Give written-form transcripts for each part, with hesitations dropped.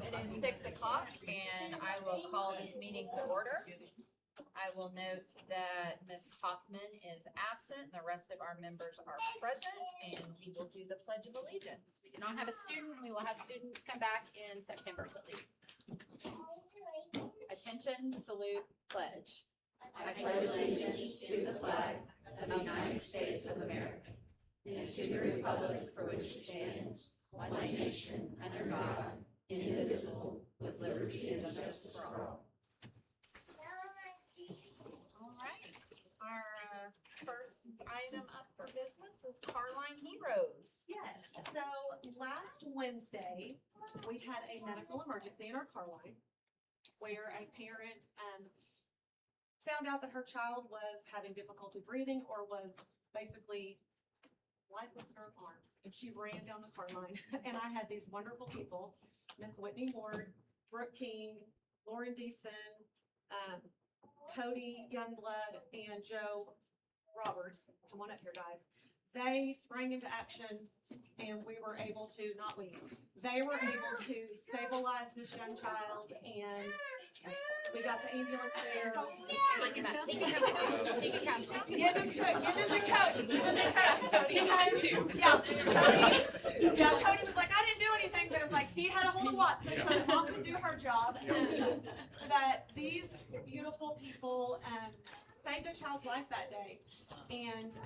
It is 6 o'clock and I will call this meeting to order. I will note that Ms. Hoffman is absent and the rest of our members are present, and we will do the Pledge of Allegiance. We do not have a student. We will have students come back in September to lead. Attention, salute, pledge. I pledge allegiance to the flag of the United States of America and to the republic for which it stands, one nation, under God, indivisible, with liberty and justice for all. All right. Our first item up for business is Carline Heroes. Yes, so last Wednesday, we had a medical emergency in our car line where a parent found out that her child was having difficulty breathing or was basically lifeless in her arms. And she ran down the car line and I had these wonderful people, Miss Whitney Ward, Brooke King, Lauren Deason, Cody Youngblood, and Joe Roberts. Come on up here, guys. They sprang into action and we were able to, they were able to stabilize this young child, and we got the ambulance there. He can come. Give him to it, give him to Cody, give him to Cody. He had two. Yeah, Cody was like, I didn't do anything, but it was like, he had a hold of Watson so that mom could do her job. That these beautiful people saved a child's life that day. And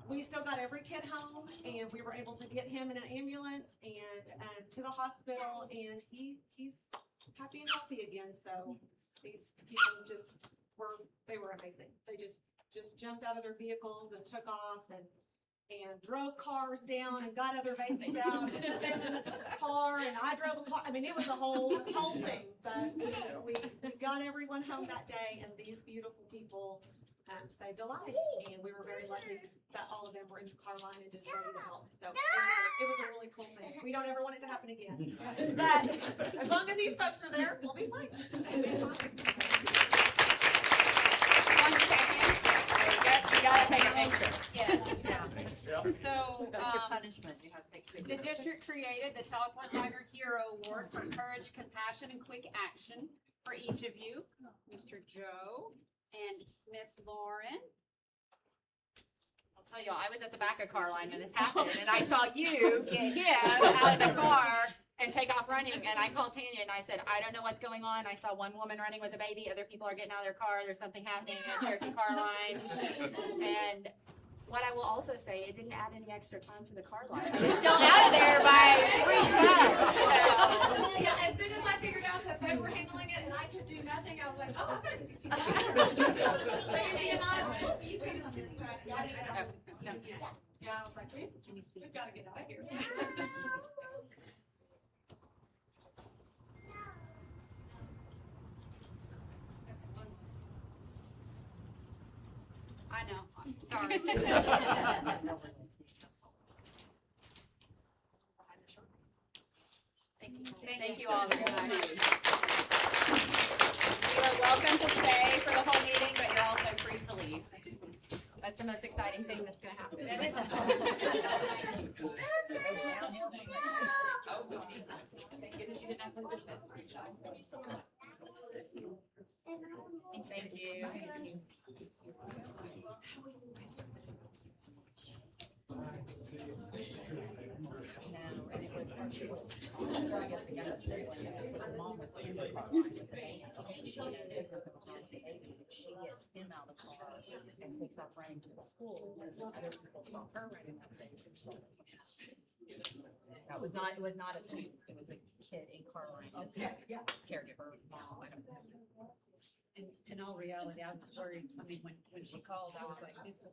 we still got every kid home, and we were able to get him in an ambulance and to the hospital, and he's happy and healthy again. So these people they were amazing. They just jumped out of their vehicles and took off and drove cars down and got other babies out and put them in the car, and I drove a car. I mean, it was a whole thing, but we got everyone home that day, and these beautiful people saved a life, and we were very lucky that all of them were in the car line and just ready to help. So it was a really cool thing. We don't ever want it to happen again, but as long as these folks are there, we'll be fine. We'll be fine. 1 second. You gotta take a picture. Yes. Yeah. So, That's your punishment. You have to take a the picture. district created the Tahlequah Tiger Hero Award for courage, compassion, and quick action for each of you, Mr. Joe and Miss Lauren. I'll tell you, I was at the back of car line when this happened, and I saw you get him out of the car and take off running. And I called Tanya and I said, I don't know what's going on. I saw one woman running with a baby. Other people are getting out of their car. There's something happening at Cherokee Car Line. And what I will also say, it didn't add any extra time to the car line. I was still out of there by 3:12. Yeah, as soon as I figured out that they were handling it and I could do nothing, I was like, oh, I've got to get these people out. Baby and I were told you two just get back. Yeah, I was like, we've got to get out of here. I know, I'm sorry. Thank you all very much. You are welcome to stay for the whole meeting, but you're also free to leave. That's the most exciting thing that's gonna happen. Thank goodness you didn't have to listen. Thank you. She gets him out of the car and takes off running to the school, and other people saw her running up there. It was not a student, it was a kid in car line, caregiver, mom, I don't know. In all reality, I was worried. I mean, when she called, I was like, this is.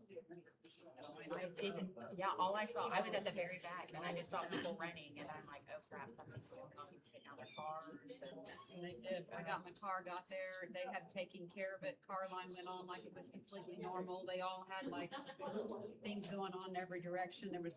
All I saw, I was at the very back and I just saw people running and I'm like, oh crap, something's going on, getting out of their cars. And they said, I got my car, got there, they had taken care of it, car line went on like it was completely normal. They all had like things going on in every direction. There were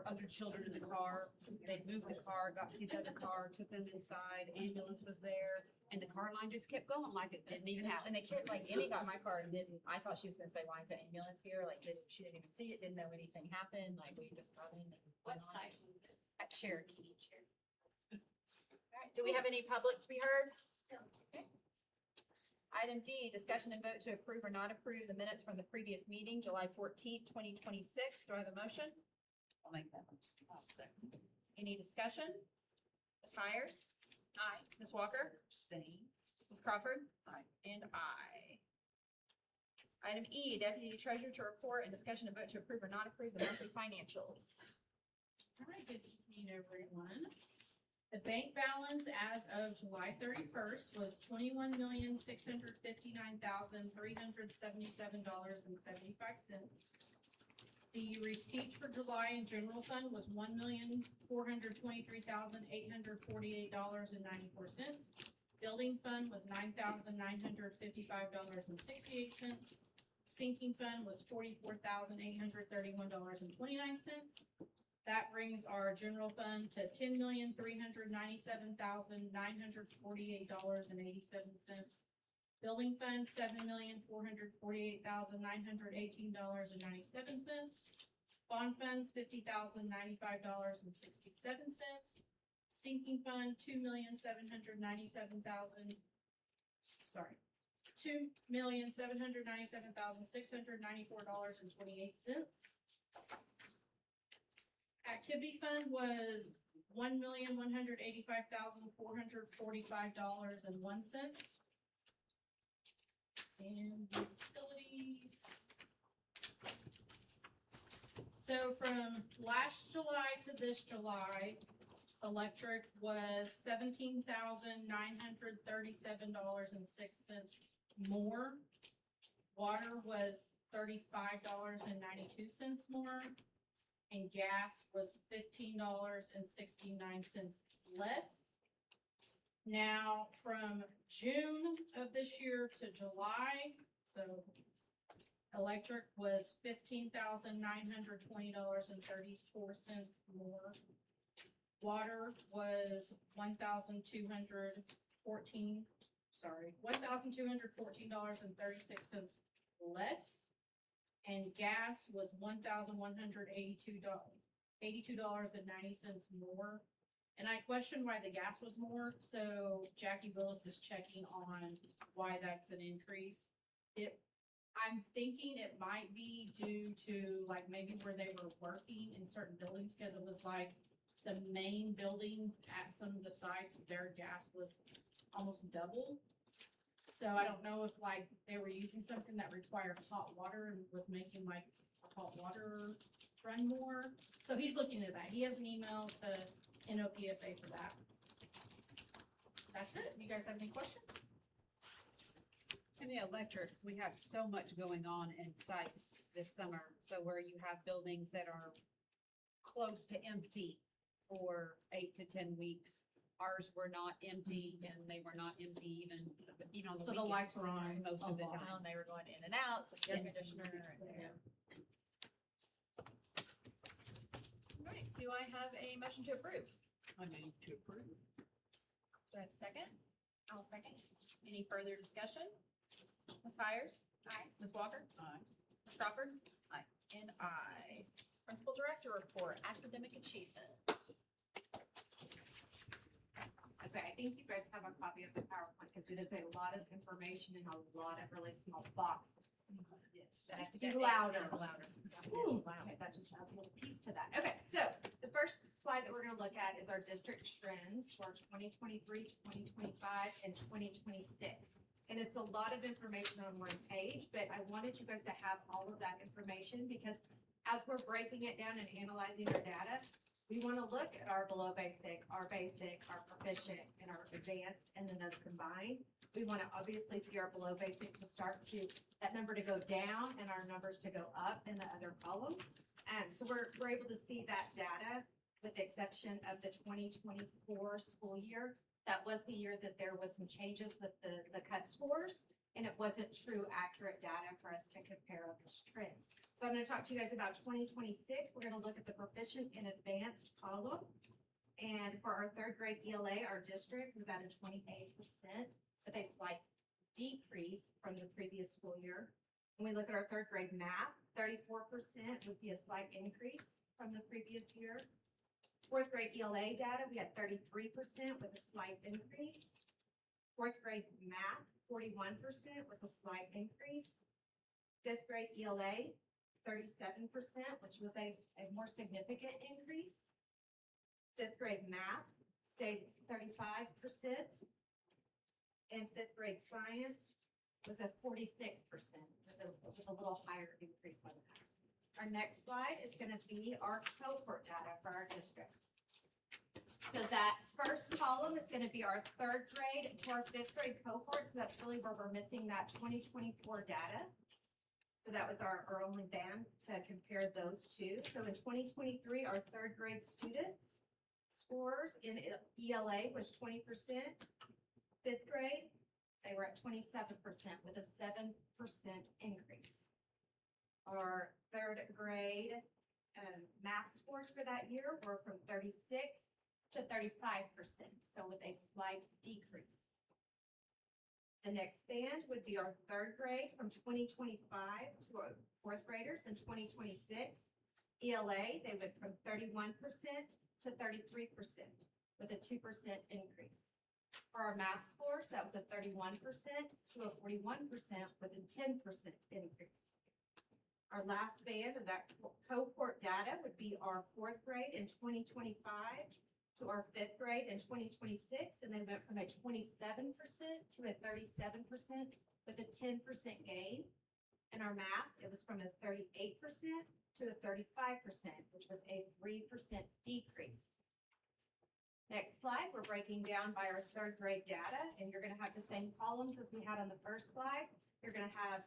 other children in the car. They moved the car, got to the other car, took them inside, ambulance was there. And the car line just kept going like it didn't even happen. And the kid, like, Emmy got my car and didn't, I thought she was gonna say, why is the ambulance here? Like, she didn't even see it, didn't know anything happened, like, we just got in. And What went on. site was this? At Cherokee. All right, do we have any public to be heard? Okay. Item D, discussion and vote to approve or not approve the minutes from the previous meeting, July 14th, 2026. Do I have a motion? I'll make that one. I'll second. Any discussion? Ms. Hyers? Aye. Ms. Walker? Abstain. Ms. Crawford? Aye. And aye. Item E, Deputy Treasurer to report and discussion and vote to approve or not approve the monthly financials. All right, good evening, everyone. The bank balance as of July 31st was $21,659,377.75. The receipt for July in general fund was $1,423,848.94. Building fund was $9,955.68. Sinking fund was $44,831.29. That brings our general fund to $10,397,948.87. Building fund, $7,448,918.97. Bond funds, $50,095.67. Sinking fund, $2,797,694.28. Activity fund was $1,185,445.01. And utilities. So from last July to this July, electric was $17,937.06 more. Water was $35.92 more. And gas was $15.69 less. Now, from June of this year to July, so electric was $15,920.34 more. Water was $1,214.36 less. And gas was $1,182.90 more. And I question why the gas was more, so Jackie Willis is checking on why that's an increase. I'm thinking it might be due to like maybe where they were working in certain buildings, because it was like the main buildings at some of the sites, their gas was almost double. So I don't know if like they were using something that required hot water and was making like hot water run more. So he's looking at that. He has an email to NOPFA for that. That's it. You guys have any questions? In the electric, we have so much going on in sites this summer. So where you have buildings that are close to empty for 8 to 10 weeks. Ours were not empty and they were not empty even on the So weekends. the lights were on most a of the lot. time. They were going in and out, the air Yes. conditioner. Yeah. All right, do I have a motion to approve? I move to approve. Do I have a second? I'll second. Any further discussion? Ms. Hires? Aye. Ms. Walker? Aye. Ms. Crawford? Aye. And I. Principal Director Report, Academic Achievement. Okay, I think you guys have a copy of the PowerPoint because it is a lot of information in a lot of really small boxes. That have to be louder. Louder. Ooh, okay, that just adds a little piece to that. Okay, so the first slide that we're gonna look at is our district trends for 2023, 2025, and 2026. And it's a lot of information on one page, but I wanted you guys to have all of that information because as we're breaking it down and analyzing our data, we wanna look at our below basic, our proficient, and our advanced, and then those combined. We wanna obviously see our below basic to start to, that number to go down and our numbers to go up in the other columns. And so we're able to see that data with the exception of the 2024 school year. That was the year that there was some changes with the cut scores, and it wasn't true accurate data for us to compare on this trend. So I'm gonna talk to you guys about 2026. We're gonna look at the proficient and advanced column. And for our third grade ELA, our district was at a 28%, with a slight decrease from the previous school year. When we look at our third grade math, 34% would be a slight increase from the previous year. Fourth grade ELA data, we had 33% with a slight increase. Fourth grade math, 41% was a slight increase. Fifth grade ELA, 37%, which was a more significant increase. Fifth grade math stayed 35%. And fifth grade science was at 46% with a little higher increase on that. Our next slide is gonna be our cohort data for our district. So that first column is gonna be our third grade to our fifth grade cohort, so that's really where we're missing that 2024 data. So that was our only band to compare those two. So in 2023, our third grade students scores in ELA was 20%. Fifth grade, they were at 27% with a 7% increase. Our third grade math scores for that year were from 36 to 35%, so with a slight decrease. The next band would be our third grade from 2025 to our fourth graders in 2026. ELA, they went from 31% to 33% with a 2% increase. For our math scores, that was a 31% to a 41% with a 10% increase. Our last band of that cohort data would be our fourth grade in 2025 to our fifth grade in 2026, and they went from a 27% to a 37% with a 10% gain. In our math, it was from a 38% to a 35%, which was a 3% decrease. Next slide, we're breaking down by our third grade data, and you're gonna have the same columns as we had on the first slide. You're gonna have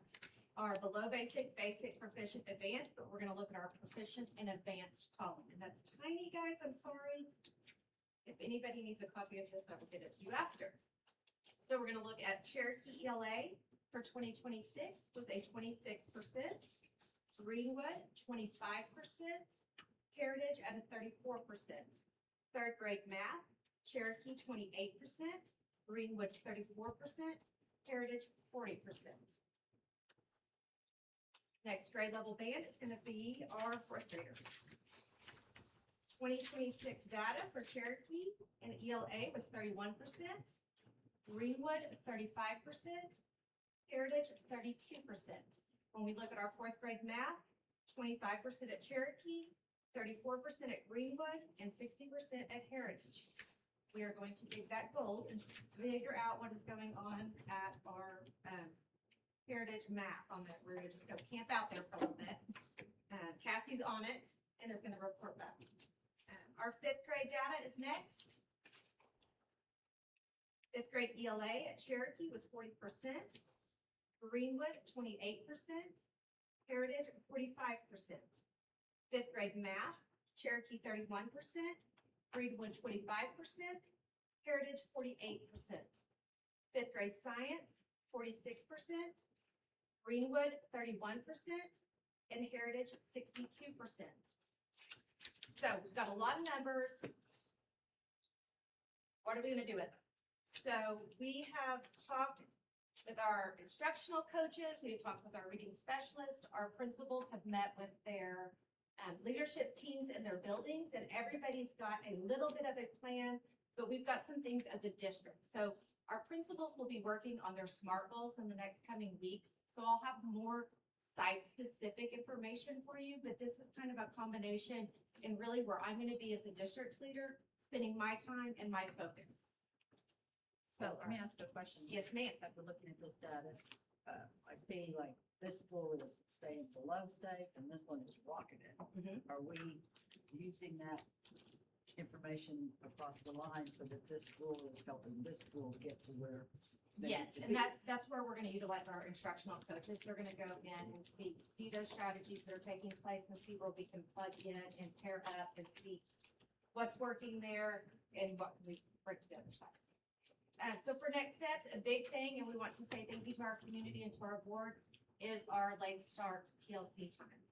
our below basic, basic, proficient, advanced, but we're gonna look at our proficient and advanced column. And that's tiny, guys, I'm sorry. If anybody needs a copy of this, I will get it to you after. So we're gonna look at Cherokee ELA for 2026 was a 26%. Greenwood, 25%. Heritage at a 34%. Third grade math, Cherokee 28%, Greenwood 34%, Heritage 40%. Next grade level band is gonna be our fourth graders. 2026 data for Cherokee and ELA was 31%, Greenwood 35%, Heritage 32%. When we look at our fourth grade math, 25% at Cherokee, 34% at Greenwood, and 60% at Heritage. We are going to take that gold and figure out what is going on at our Heritage math on that. We're gonna just go camp out there for a little bit. Cassie's on it and is gonna report back. Our fifth grade data is next. Fifth grade ELA at Cherokee was 40%, Greenwood 28%, Heritage 45%. Fifth grade math, Cherokee 31%, Greenwood 25%, Heritage 48%. Fifth grade science, 46%, Greenwood 31%, and Heritage 62%. So we've got a lot of numbers. What are we gonna do with them? So we have talked with our instructional coaches, we've talked with our reading specialists, our principals have met with their leadership teams in their buildings, and everybody's got a little bit of a plan, but we've got some things as a district. So our principals will be working on their SMART goals in the next coming weeks, so I'll have more site-specific information for you, but this is kind of a combination and really where I'm gonna be as a district leader, spending my time and my focus. So let me ask you a question. Yes, ma'am. After looking at this data, I see like this school is staying below state and this one is rocketing. Mhm. Are we using that information across the line so that this school is helping this school get to where? they Yes, need to and be? that's where we're gonna utilize our instructional coaches. They're gonna go in and see those strategies that are taking place and see where we can plug in and pair up and see what's working there and what we bring to the other sides. So for next steps, a big thing, and we want to say thank you to our community and to our board, is our late start PLC time.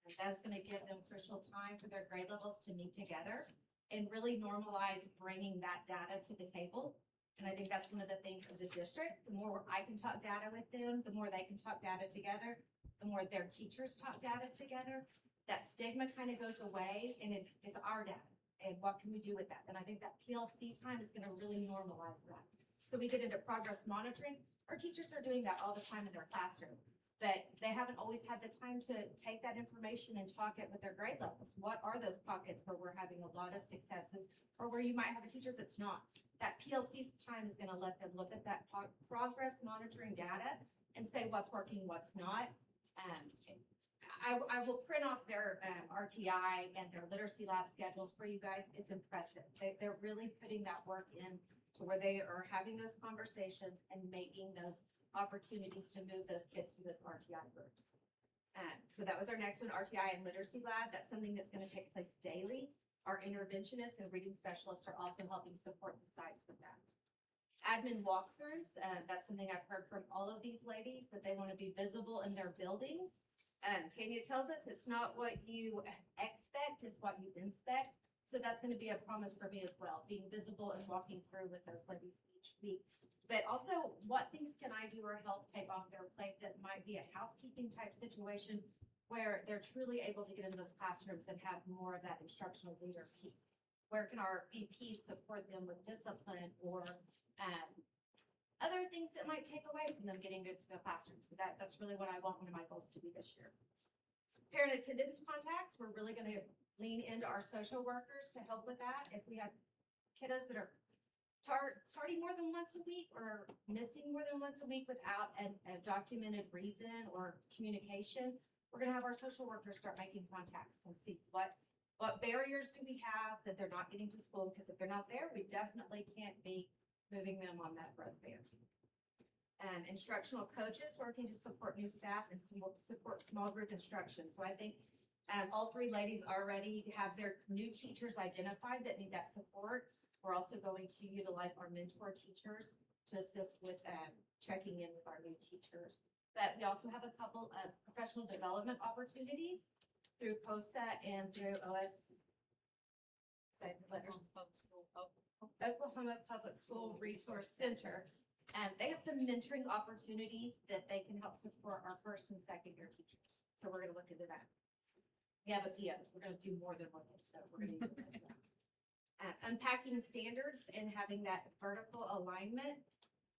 And that's gonna give them crucial time for their grade levels to meet together and really normalize bringing that data to the table. And I think that's one of the things as a district, the more I can talk data with them, the more they can talk data together, the more their teachers talk data together. That stigma kind of goes away and it's our data. And what can we do with that? And I think that PLC time is gonna really normalize that. So we get into progress monitoring. Our teachers are doing that all the time in their classroom. But they haven't always had the time to take that information and talk it with their grade levels. What are those pockets where we're having a lot of successes or where you might have a teacher that's not? That PLC time is gonna let them look at that progress monitoring data and say what's working, what's not. I will print off their RTI and their literacy lab schedules for you guys. It's impressive. They're really putting that work in to where they are having those conversations and making those opportunities to move those kids through those RTI groups. So that was our next one, RTI and literacy lab. That's something that's gonna take place daily. Our interventionists and reading specialists are also helping support the sites with that. Admin walkthroughs, that's something I've heard from all of these ladies, that they wanna be visible in their buildings. Tanya tells us it's not what you expect, it's what you inspect. So that's gonna be a promise for me as well, being visible and walking through with those ladies each week. But also, what things can I do or help take off their plate that might be a housekeeping type situation where they're truly able to get into those classrooms and have more of that instructional leader piece? Where can our VPs support them with discipline or other things that might take away from them getting into the classroom? So that's really what I want one of my goals to be this year. Parent attendance contacts, we're really gonna lean into our social workers to help with that. If we have kiddos that are tardy more than once a week or missing more than once a week without a documented reason or communication, we're gonna have our social workers start making contacts and see what barriers do we have that they're not getting to school, because if they're not there, we definitely can't be moving them on that growth band. Instructional coaches working to support new staff and support small group instruction. So I think all three ladies already have their new teachers identified that need that support. We're also going to utilize our mentor teachers to assist with checking in with our new teachers. But we also have a couple of professional development opportunities through COSA and through Oklahoma Public School Resource Center. They have some mentoring opportunities that they can help support our first and second year teachers. So we're gonna look into that. We have a PO. We're gonna do more than look into it. We're gonna utilize that. Unpacking standards and having that vertical alignment,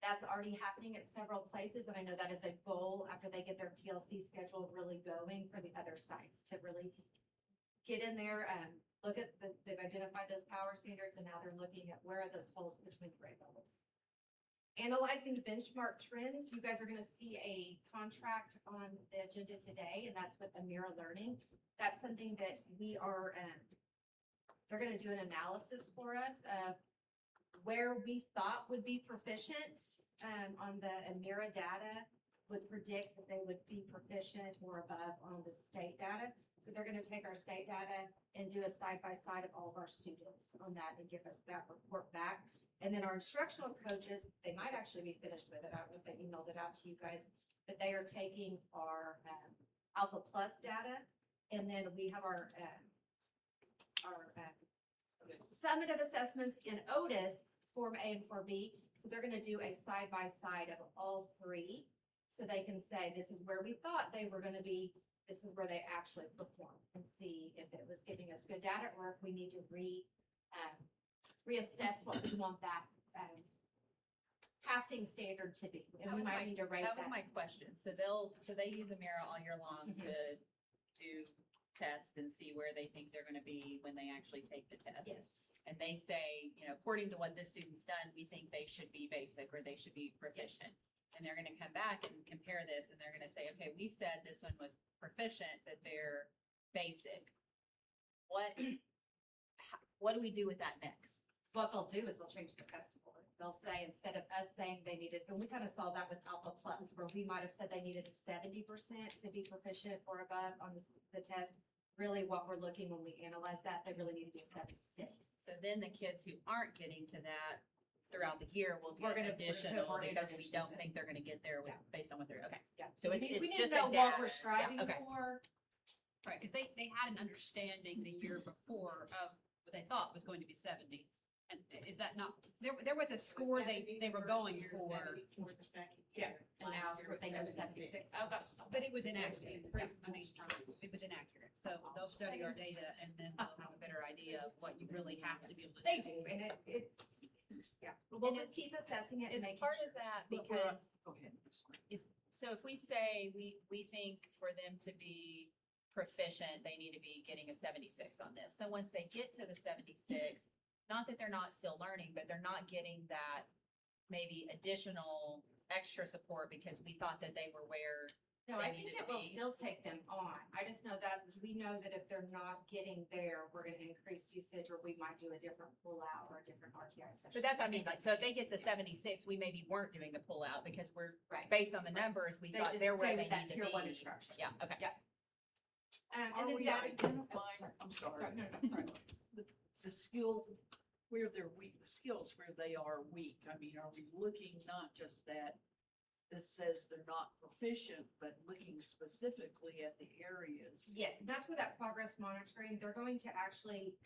that's already happening at several places. And I know that is a goal after they get their PLC schedule really going for the other sites to really get in there, look at they've identified those power standards and now they're looking at where are those holes between the grade levels. Analyzing benchmark trends, you guys are gonna see a contract on the agenda today, and that's with Amira Learning. That's something that we are, they're gonna do an analysis for us of where we thought would be proficient, on the Amira data would predict that they would be proficient or above on the state data. So they're gonna take our state data and do a side-by-side of all of our students on that and give us that report back. And then our instructional coaches, they might actually be finished with it. I don't know if they emailed it out to you guys, but they are taking our Alpha Plus data. And then we have our summative assessments in Otis, Form A and Form B. So they're gonna do a side-by-side of all three. So they can say, this is where we thought they were gonna be, this is where they actually performed, and see if it was giving us good data or if we need to reassess what we want that passing standard to be. And we might need to raise That was that. my question. So they use Amira all year long Mhm. to do tests and see where they think they're gonna be when they actually take the test. Yes, And they say, you know, according to what this student's done, we think they should be basic or they should be proficient. And they're gonna come back and compare this and they're gonna say, okay, we said this one was proficient, but they're basic. What do we do with that next? what they'll do is they'll change the cut score. They'll say, instead of us saying they needed, and we kind of saw that with Alpha Plus, where we might have said they needed a 70% to be proficient or above on the test. Really what we're looking when we analyze that, they really need to be a 76. So then the kids who aren't getting to that throughout the year will We're get gonna additional put more because we interventions don't in. think they're gonna get there with, Yeah. based on what they're, okay. Yeah. So it's We need just to know a what data. we're striving Yeah, okay. for. Right, because they had an understanding the year before of what they thought was going to be 70. And is that not, there was a score they were going for. Yeah. And now they know 76. Oh, gosh. But it was inaccurate. I mean, it was inaccurate. So they'll study our data and then they'll have a better idea of what you really have to be able to do. They do, and it's, yeah, we'll just keep assessing it and Is making part sure. of that But because Go ahead. I'm sorry. if we say we think for them to be proficient, they need to be getting a 76 on this. So once they get to the 76, not that they're not still learning, but they're not getting that maybe additional extra support because we thought that they were where. No, they I think needed it to will be. still take them on. I just know that, we know that if they're not getting there, we're gonna increase usage, or we might do a different pull out or a different RTI session. But that's what I mean, like, so if they get to 76, we maybe weren't doing the pull out because we're, Right. based on the numbers, we They thought just they're where stay they with that need to tier one be. instruction. Yeah, okay. Yeah. Are And then we data. identifying, I'm Sorry, sorry, no, no, sorry. the skill, where they're weak, the skills where they are weak? I mean, are we looking not just that this says they're not proficient, but looking specifically at the areas? Yes, that's where that progress monitoring, they're going to actually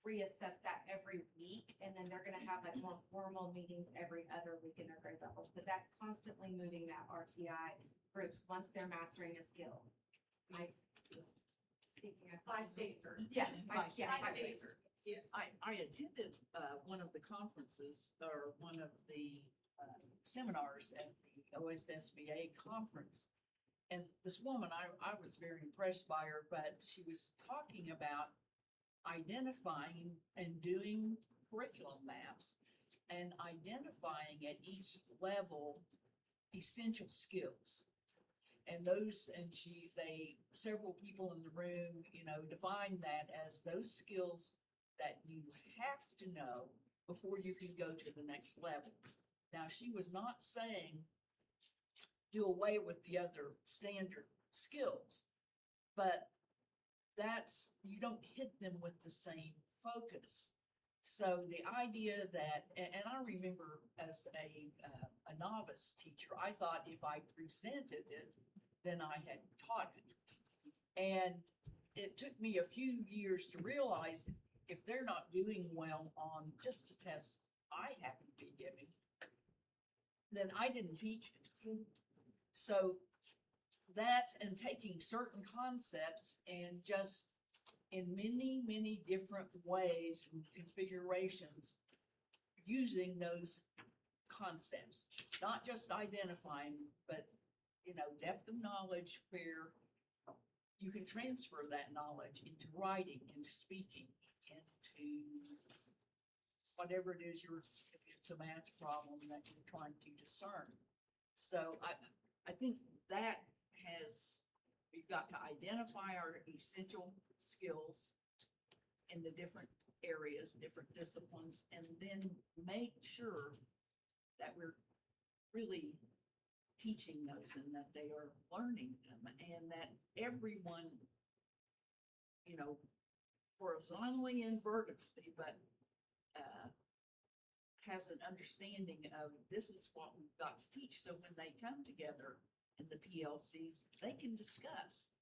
reassess that every week, and then they're gonna have like more formal meetings every other week in their grade levels, but that constantly moving that RTI groups once they're mastering a skill. Speaking of. By standard. Yeah. By yeah, by standard. standard. Yes. I attended, one of the conferences, or one of the, seminars at the OSSBA conference. And this woman, I was very impressed by her, but she was talking about identifying and doing curriculum maps and identifying at each level essential skills. And those, and several people in the room, defined that as those skills that you have to know before you can go to the next level. Now, she was not saying do away with the other standard skills, but you don't hit them with the same focus. So the idea that, and I remember as a novice teacher, I thought if I presented it, then I had taught it. And it took me a few years to realize if they're not doing well on just the tests I happen to be giving, then I didn't teach it. So that's, and taking certain concepts and just in many, many different ways and configurations, using those concepts, not just identifying, but, depth of knowledge where you can transfer that knowledge into writing, into speaking, into whatever it is if it's a math problem that you're trying to discern. So I think that we've got to identify our essential skills in the different areas, different disciplines, and then make sure that we're really teaching those and that they are learning them and that everyone, horizontally and vertically, but has an understanding of this is what we've got to teach. So when they come together in the PLCs, they can discuss,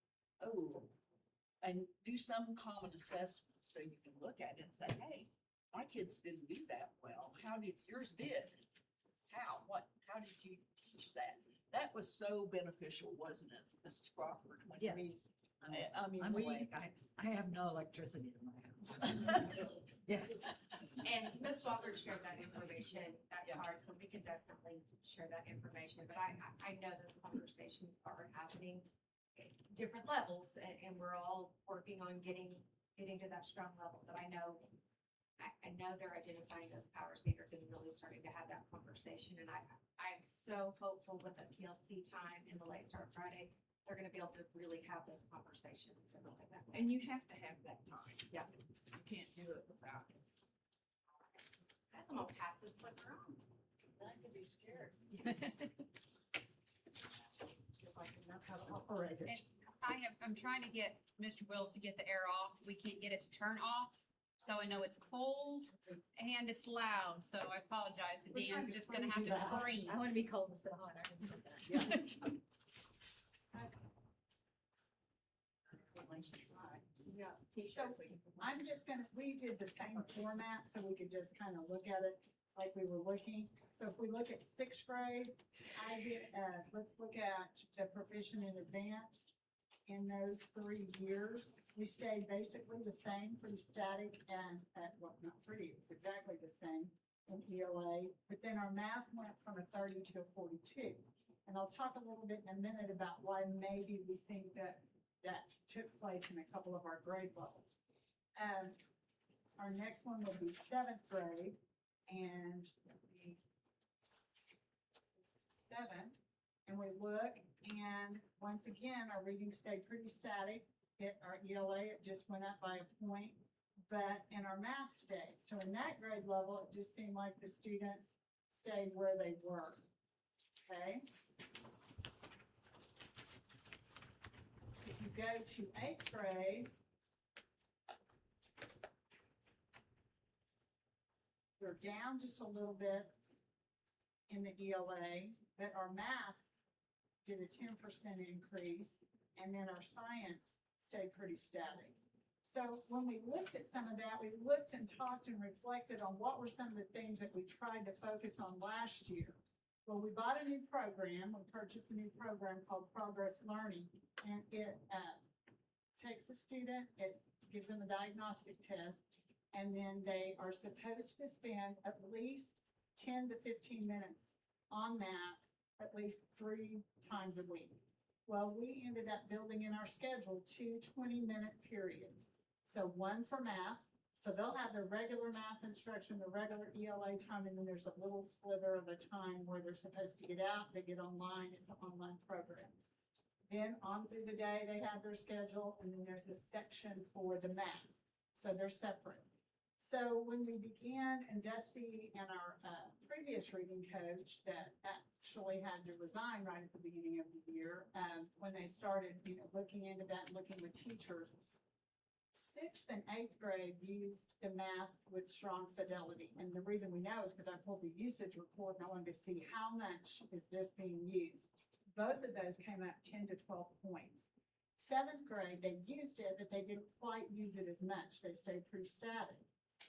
and do some common assessment. So you can look at it and say, hey, my kids didn't do that well. How did yours did? How did you teach that? That was so beneficial, wasn't it, Mrs. Crawford? When Yes. I mean, I'm we, awake. I have no electricity in my house. Yes. And Ms. Walker shared that information, that Yeah. card, so we can definitely share that information. But I know those conversations are happening at different levels, and we're all working on getting to that strong level. But I know they're identifying those power standards and really starting to have that conversation. And I'm so hopeful with the PLC time and the Late Start Friday, they're gonna be able to really have those conversations and look at that. and you have to have that time. Yeah. You can't do it without it. Guys, I'm gonna pass this liquor on. I could be scared. Because I cannot have it operated. I'm trying to get Mr. Wills to get the air off. We can't get it to turn off. So I know it's cold and it's loud, so I apologize. We're trying Dan's to just gonna freeze have you to out. scream. I want to be cold instead of hot. I can see that. Yeah. T-shirts. I'm just gonna, we did the same format, so we could just kind of look at it like we were looking. So if we look at sixth grade, let's look at the proficient and advanced. In those 3 years, we stayed basically the same, pretty static, and well, not pretty, it's exactly the same in ELA. But then our math went from a 30 to a 42. And I'll talk a little bit in a minute about why maybe we think that took place in a couple of our grade levels. Our next one will be seventh grade, and it'll be 7. And we look, and once again, our reading stayed pretty static. Our ELA, it just went up by a point, but in our math stayed. So in that grade level, it just seemed like the students stayed where they were, okay? If you go to 8th grade, they're down just a little bit in the ELA, but our math did a 10% increase, and then our science stayed pretty static. So when we looked at some of that, we looked and talked and reflected on what were some of the things that we tried to focus on last year. Well, we bought a new program, we purchased a new program called Progress Learning, and it takes a student, it gives them a diagnostic test, and then they are supposed to spend at least 10 to 15 minutes on that at least 3 times a week. Well, we ended up building in our schedule 2 20-minute periods. So one for math, so they'll have their regular math instruction, the regular ELA time, and then there's a little sliver of a time where they're supposed to get out, they get online, it's an online program. Then on through the day, they have their schedule, and then there's a section for the math. So they're separate. So when we began, and Dusty and our previous reading coach that actually had to resign right at the beginning of the year, when they started, looking into that and looking with teachers, 6th and 8th grade used the math with strong fidelity. And the reason we know is because I pulled the usage report and I wanted to see how much is this being used. Both of those came up 10 to 12 points. 7th grade, they used it, but they didn't quite use it as much. They stayed pretty static.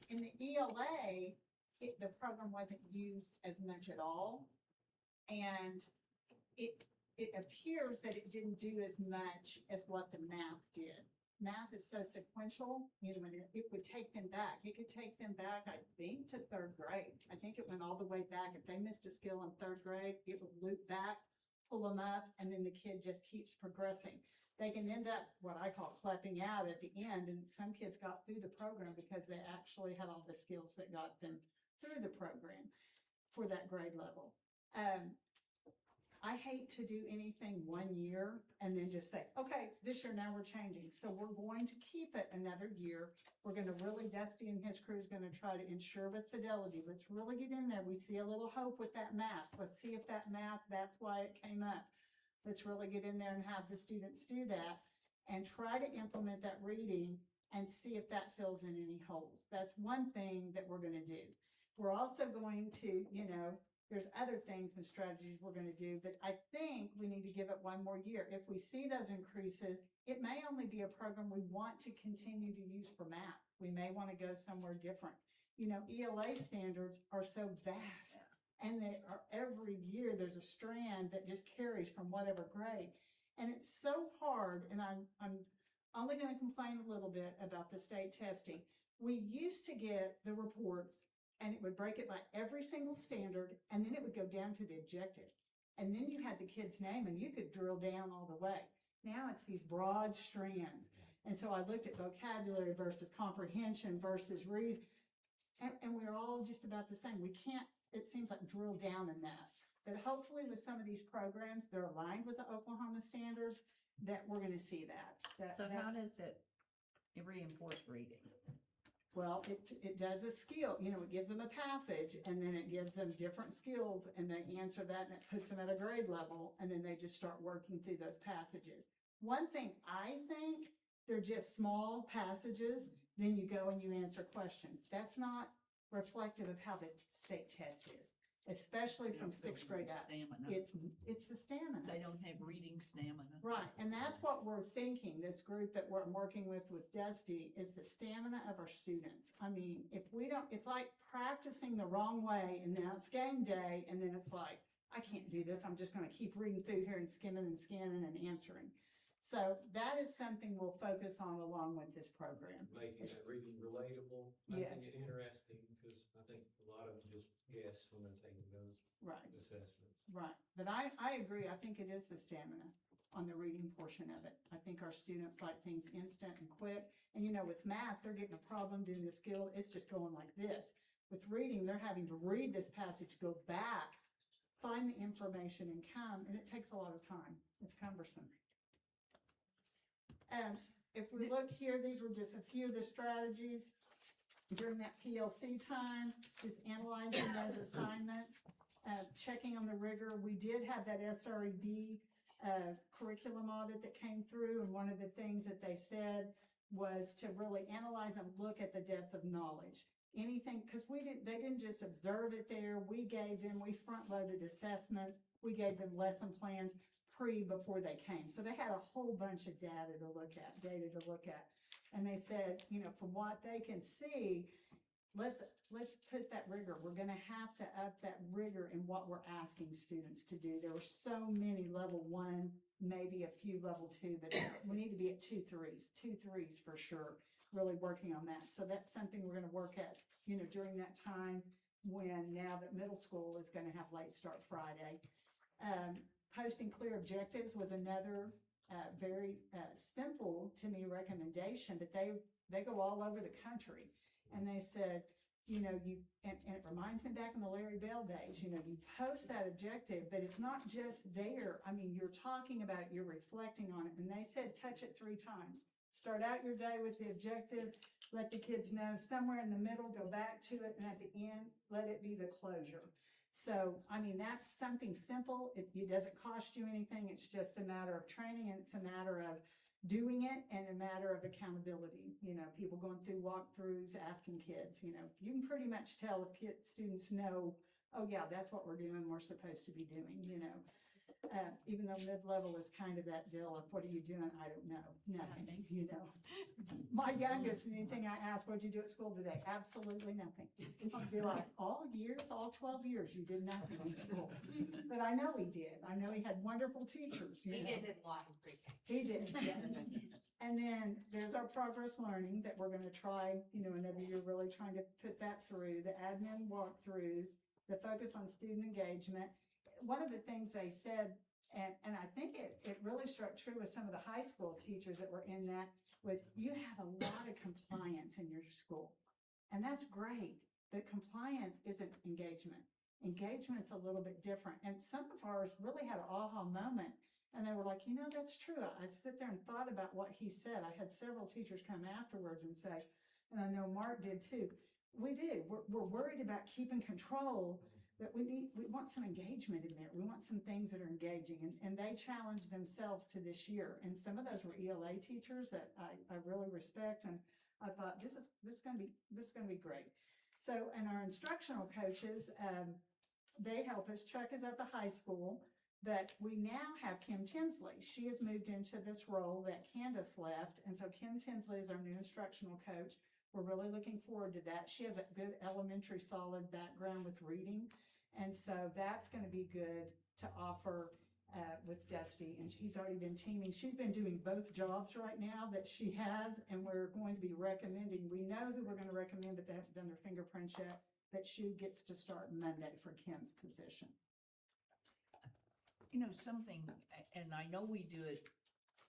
In the ELA, the program wasn't used as much at all. And it appears that it didn't do as much as what the math did. Math is so sequential, and it would take them back. It could take them back, I think, to 3rd grade. I think it went all the way back. If they missed a skill in 3rd grade, it would loop back pull them up, and then the kid just keeps progressing. They can end up what I call clapping out at the end, and some kids got through the program because they actually had all the skills that got them through the program for that grade level. I hate to do anything 1 year and then just say, okay, this year now we're changing. So we're going to keep it another year. We're gonna really, Dusty and his crew is gonna try to ensure with fidelity. Let's really get in there. We see a little hope with that math. Let's see if that math, that's why it came up. Let's really get in there and have the students do that and try to implement that reading and see if that fills in any holes. That's one thing that we're gonna do. We're also going to, there's other things and strategies we're gonna do, but I think we need to give it 1 more year. If we see those increases, it may only be a program we want to continue to use for math. We may wanna go somewhere different. ELA standards are so vast. And they are, every year there's a strand that just carries from whatever grade. And it's so hard, and I'm only gonna complain a little bit about the state testing. We used to get the reports and it would break it by every single standard, and then it would go down to the objective. And then you had the kid's name and you could drill down all the way. Now it's these broad strands. And so I looked at vocabulary versus comprehension versus reason, and we're all just about the same. We can't, it seems like, drill down in that. But hopefully with some of these programs, they're aligned with the Oklahoma standards, that we're gonna see that. So how does it reinforce reading? Well, it does a skill, it gives them a passage, and then it gives them different skills, and they answer that, and it puts them at a grade level, and then they just start working through those passages. One thing I think, they're just small passages, then you go and you answer questions. That's not reflective of how the state test is, especially from 6th grade up. Stamina. It's the stamina. They don't have reading stamina. Right, and that's what we're thinking, this group that we're working with Dusty, is the stamina of our students. I mean, if we don't, it's like practicing the wrong way, and now it's game day, and then it's like, I can't do this, I'm just gonna keep reading through here and skimming and scanning and answering. So that is something we'll focus on along with this program. Making that reading relatable, Yes. making it interesting, because I think a lot of them just guess when they're taking those Right, assessments. right. But I agree, I think it is the stamina on the reading portion of it. I think our students like things instant and quick. And with math, they're getting a problem doing the skill, it's just going like this. With reading, they're having to read this passage, go back, find the information and come, and it takes a lot of time. It's cumbersome. If we look here, these were just a few of the strategies during that PLC time, just analyzing those assignments, checking on the rigor. We did have that SREB curriculum audit that came through, and one of the things that they said was to really analyze and look at the depth of knowledge. Anything, because they didn't just observe it there. We front-loaded assessments. We gave them lesson plans before they came. So they had a whole bunch of data to look at. And they said, from what they can see, let's put that rigor. We're gonna have to up that rigor in what we're asking students to do. There were so many level 1, maybe a few level 2, but we need to be at 2 threes for sure, really working on that. So that's something we're gonna work at, during that time when now that middle school is gonna have late start Friday. Posting clear objectives was another very simple to me recommendation, but they go all over the country. And they said, and it reminds me back in the Larry Bell days, you post that objective, but it's not just there. I mean, you're talking about it, you're reflecting on it. And they said, touch it 3 times. Start out your day with the objective, let the kids know somewhere in the middle, go back to it, and at the end, let it be the closure. So, I mean, that's something simple. It doesn't cost you anything. It's just a matter of training, and it's a matter of doing it and a matter of accountability. People going through walkthroughs, asking kids, you can pretty much tell if students know, oh yeah, that's what we're doing, we're supposed to be doing, even though mid-level is kind of that deal of what are you doing? I don't know, nothing, My youngest, anything I ask, what'd you do at school today? Absolutely nothing. I'll be like, all 12 years, you did nothing in school. But I know he did. I know he had wonderful teachers, He did it a lot in pre-K. He did, yeah. And then there's our progress learning that we're gonna try, another year, really trying to put that through, the admin walkthroughs, the focus on student engagement. One of the things they said, And I think it really struck true with some of the high school teachers that were in that, was you have a lot of compliance in your school. And that's great, but compliance isn't engagement. Engagement's a little bit different. And some of ours really had an aha moment, and they were like, that's true. I sit there and thought about what he said. I had several teachers come afterwards and say, and I know Mark did too, we do. We're worried about keeping control, but we want some engagement in there. We want some things that are engaging, and they challenged themselves to this year. And some of those were ELA teachers that I really respect, and I thought this is going to be great. So, and our instructional coaches, they help us. Chuck is at the high school, but we now have Kim Tinsley. She has moved into this role that Candace left, and so Kim Tinsley is our new instructional coach. We're really looking forward to that. She has a good elementary solid background with reading, and so that's going to be good to offer with Dusty. And she's already been teaming. She's been doing both jobs right now that she has, and we're going to be recommending. We know who we're going to recommend, but they haven't done their fingerprints yet. But she gets to start Monday for Kim's position. Something, and I know we do it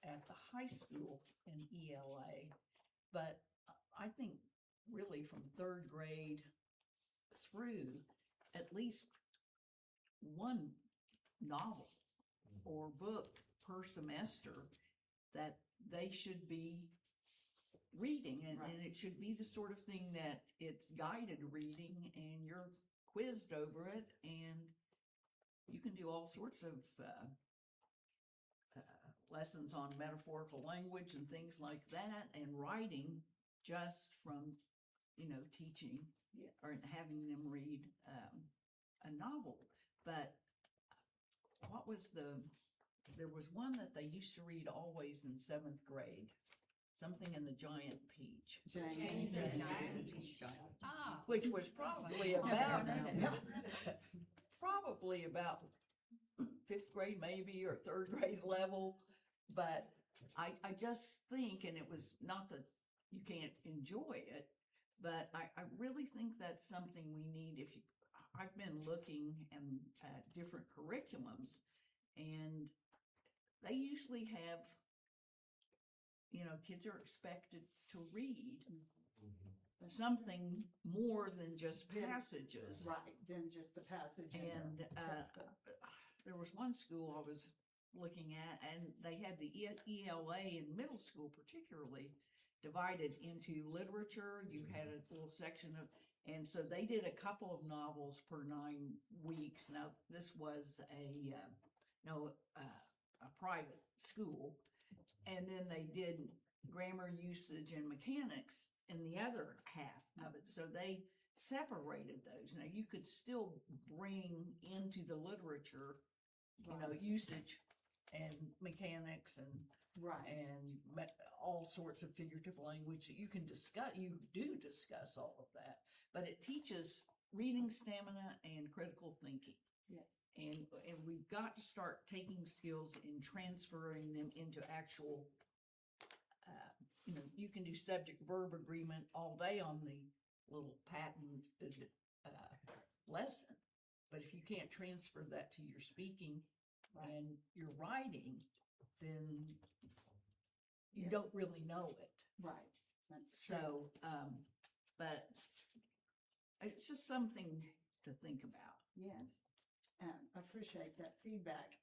at the high school in ELA, but I think really from third grade through, at least one novel or book per semester that they should be reading, and it should be the sort of thing that it's guided reading and you're quizzed over it, and you can do all sorts of lessons on metaphorical language and things like that, and writing just from teaching or having them read a novel. But there was one that they used to read always in 7th grade, something in the Giant Peach. James. Which was probably about 5th grade maybe, or 3rd grade level. But I just think, and it was not that you can't enjoy it, but I really think that's something we need. I've been looking at different curriculums, and they usually have, kids are expected to read something more than just passages. Right, than just the passage. And there was one school I was looking at, and they had the ELA in middle school particularly divided into literature. You had a little section of, and so they did a couple of novels per 9 weeks. Now, this was a private school, and then they did grammar, usage, and mechanics in the other half of it. So they separated those. Now, you could still bring into the literature, usage and mechanics and all sorts of figurative language. You can discuss, you do discuss all of that, but it teaches reading stamina and critical thinking. Yes. And we've got to start taking skills and transferring them into actual, you can do subject-verb agreement all day on the little patented lesson, but if you can't transfer that to your speaking and your writing, then you don't really know it. Right, that's true. So, but it's just something to think about. Yes, I appreciate that feedback.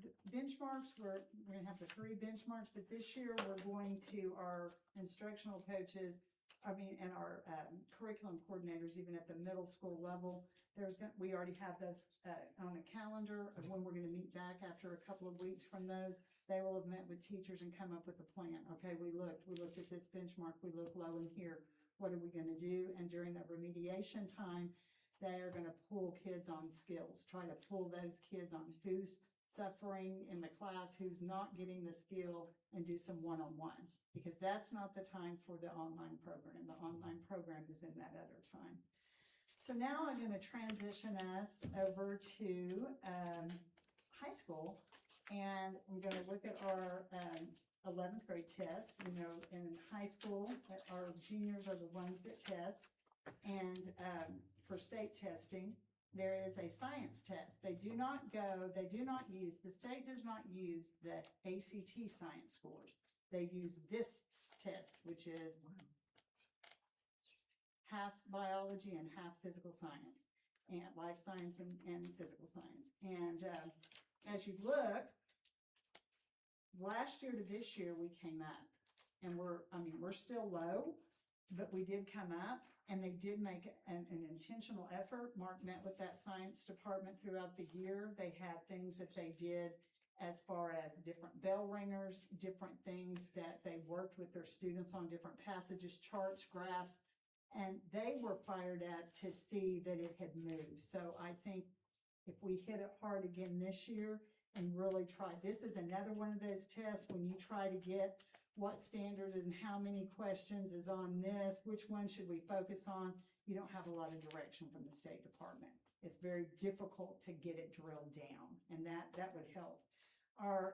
The benchmarks, we're gonna have the 3 benchmarks, but this year we're going to our instructional coaches, and our curriculum coordinators, even at the middle school level. We already have this on a calendar of when we're gonna meet back after a couple of weeks from those. They will have met with teachers and come up with a plan. Okay, we looked at this benchmark, we look low in here. What are we gonna do? And during the remediation time, they are gonna pull kids on skills, try to pull those kids on who's suffering in the class, who's not getting the skill, and do some one-on-one, because that's not the time for the online program. The online program is in that other time. So now I'm going to transition us over to high school, and we're going to look at our 11th grade test. In high school, our juniors are the ones that test, and for state testing, there is a science test. They do not use, the state does not use the ACT science scores. They use this test, which is half biology and half physical science, and life science and physical science. And as you look, last year to this year, we came up. And we're still low, but we did come up, and they did make an intentional effort. Mark met with that science department throughout the year. They had things that they did as far as different bell ringers, different things that they worked with their students on, different passages, charts, graphs, and they were fired up to see that it had moved. So I think if we hit it hard again this year and really try, this is another one of those tests when you try to get what standard and how many questions is on this, which one should we focus on, you don't have a lot of direction from the State Department. It's very difficult to get it drilled down, and that would help. Our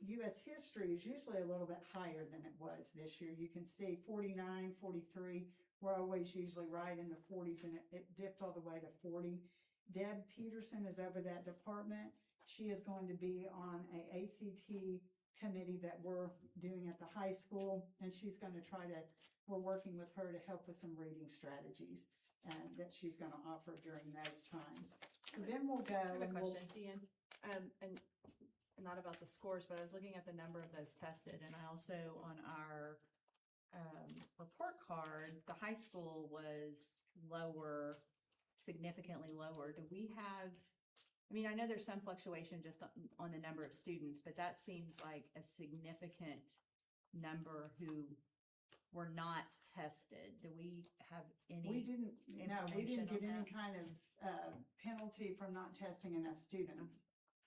U.S. history is usually a little bit higher than it was this year. You can see 49, 43, we're always usually right in the 40s, and it dipped all the way to 40. Deb Peterson is over that department. She is going to be on a ACT committee that we're doing at the high school, and she's going to we're working with her to help with some reading strategies that she's going to offer during those times. So then we'll go. I have a and we'll- question, Deanne, and not about the scores, but I was looking at the number of those tested, and I also on our report cards, the high school was lower, significantly lower. Do we have? I mean, I know there's some fluctuation just on the number of students, but that seems like a significant number who were not tested. Do we have any? We didn't get information on any that? kind of penalty from not testing enough students.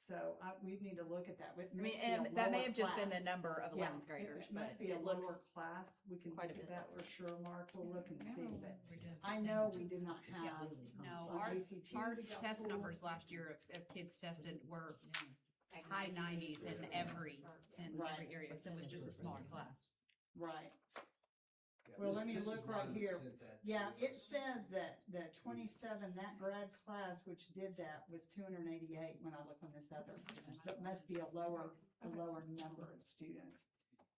So we need to look at that. It I mean, must be a and that may lower have just been the class. number of Yeah, 11th graders, It must but be a it looks lower class. We can quite look a at bit that lower. for sure, Mark. We'll look and see, but I I know we did not have. No, on our, ACT, our we got test full. numbers last year of kids tested were high 90s in every Right. area, so it was just a smaller class. Right. Well, let me look right here. Yeah, it says that the 27, that grad class which did that was 288 when I look on this other. So it must be a lower number of students.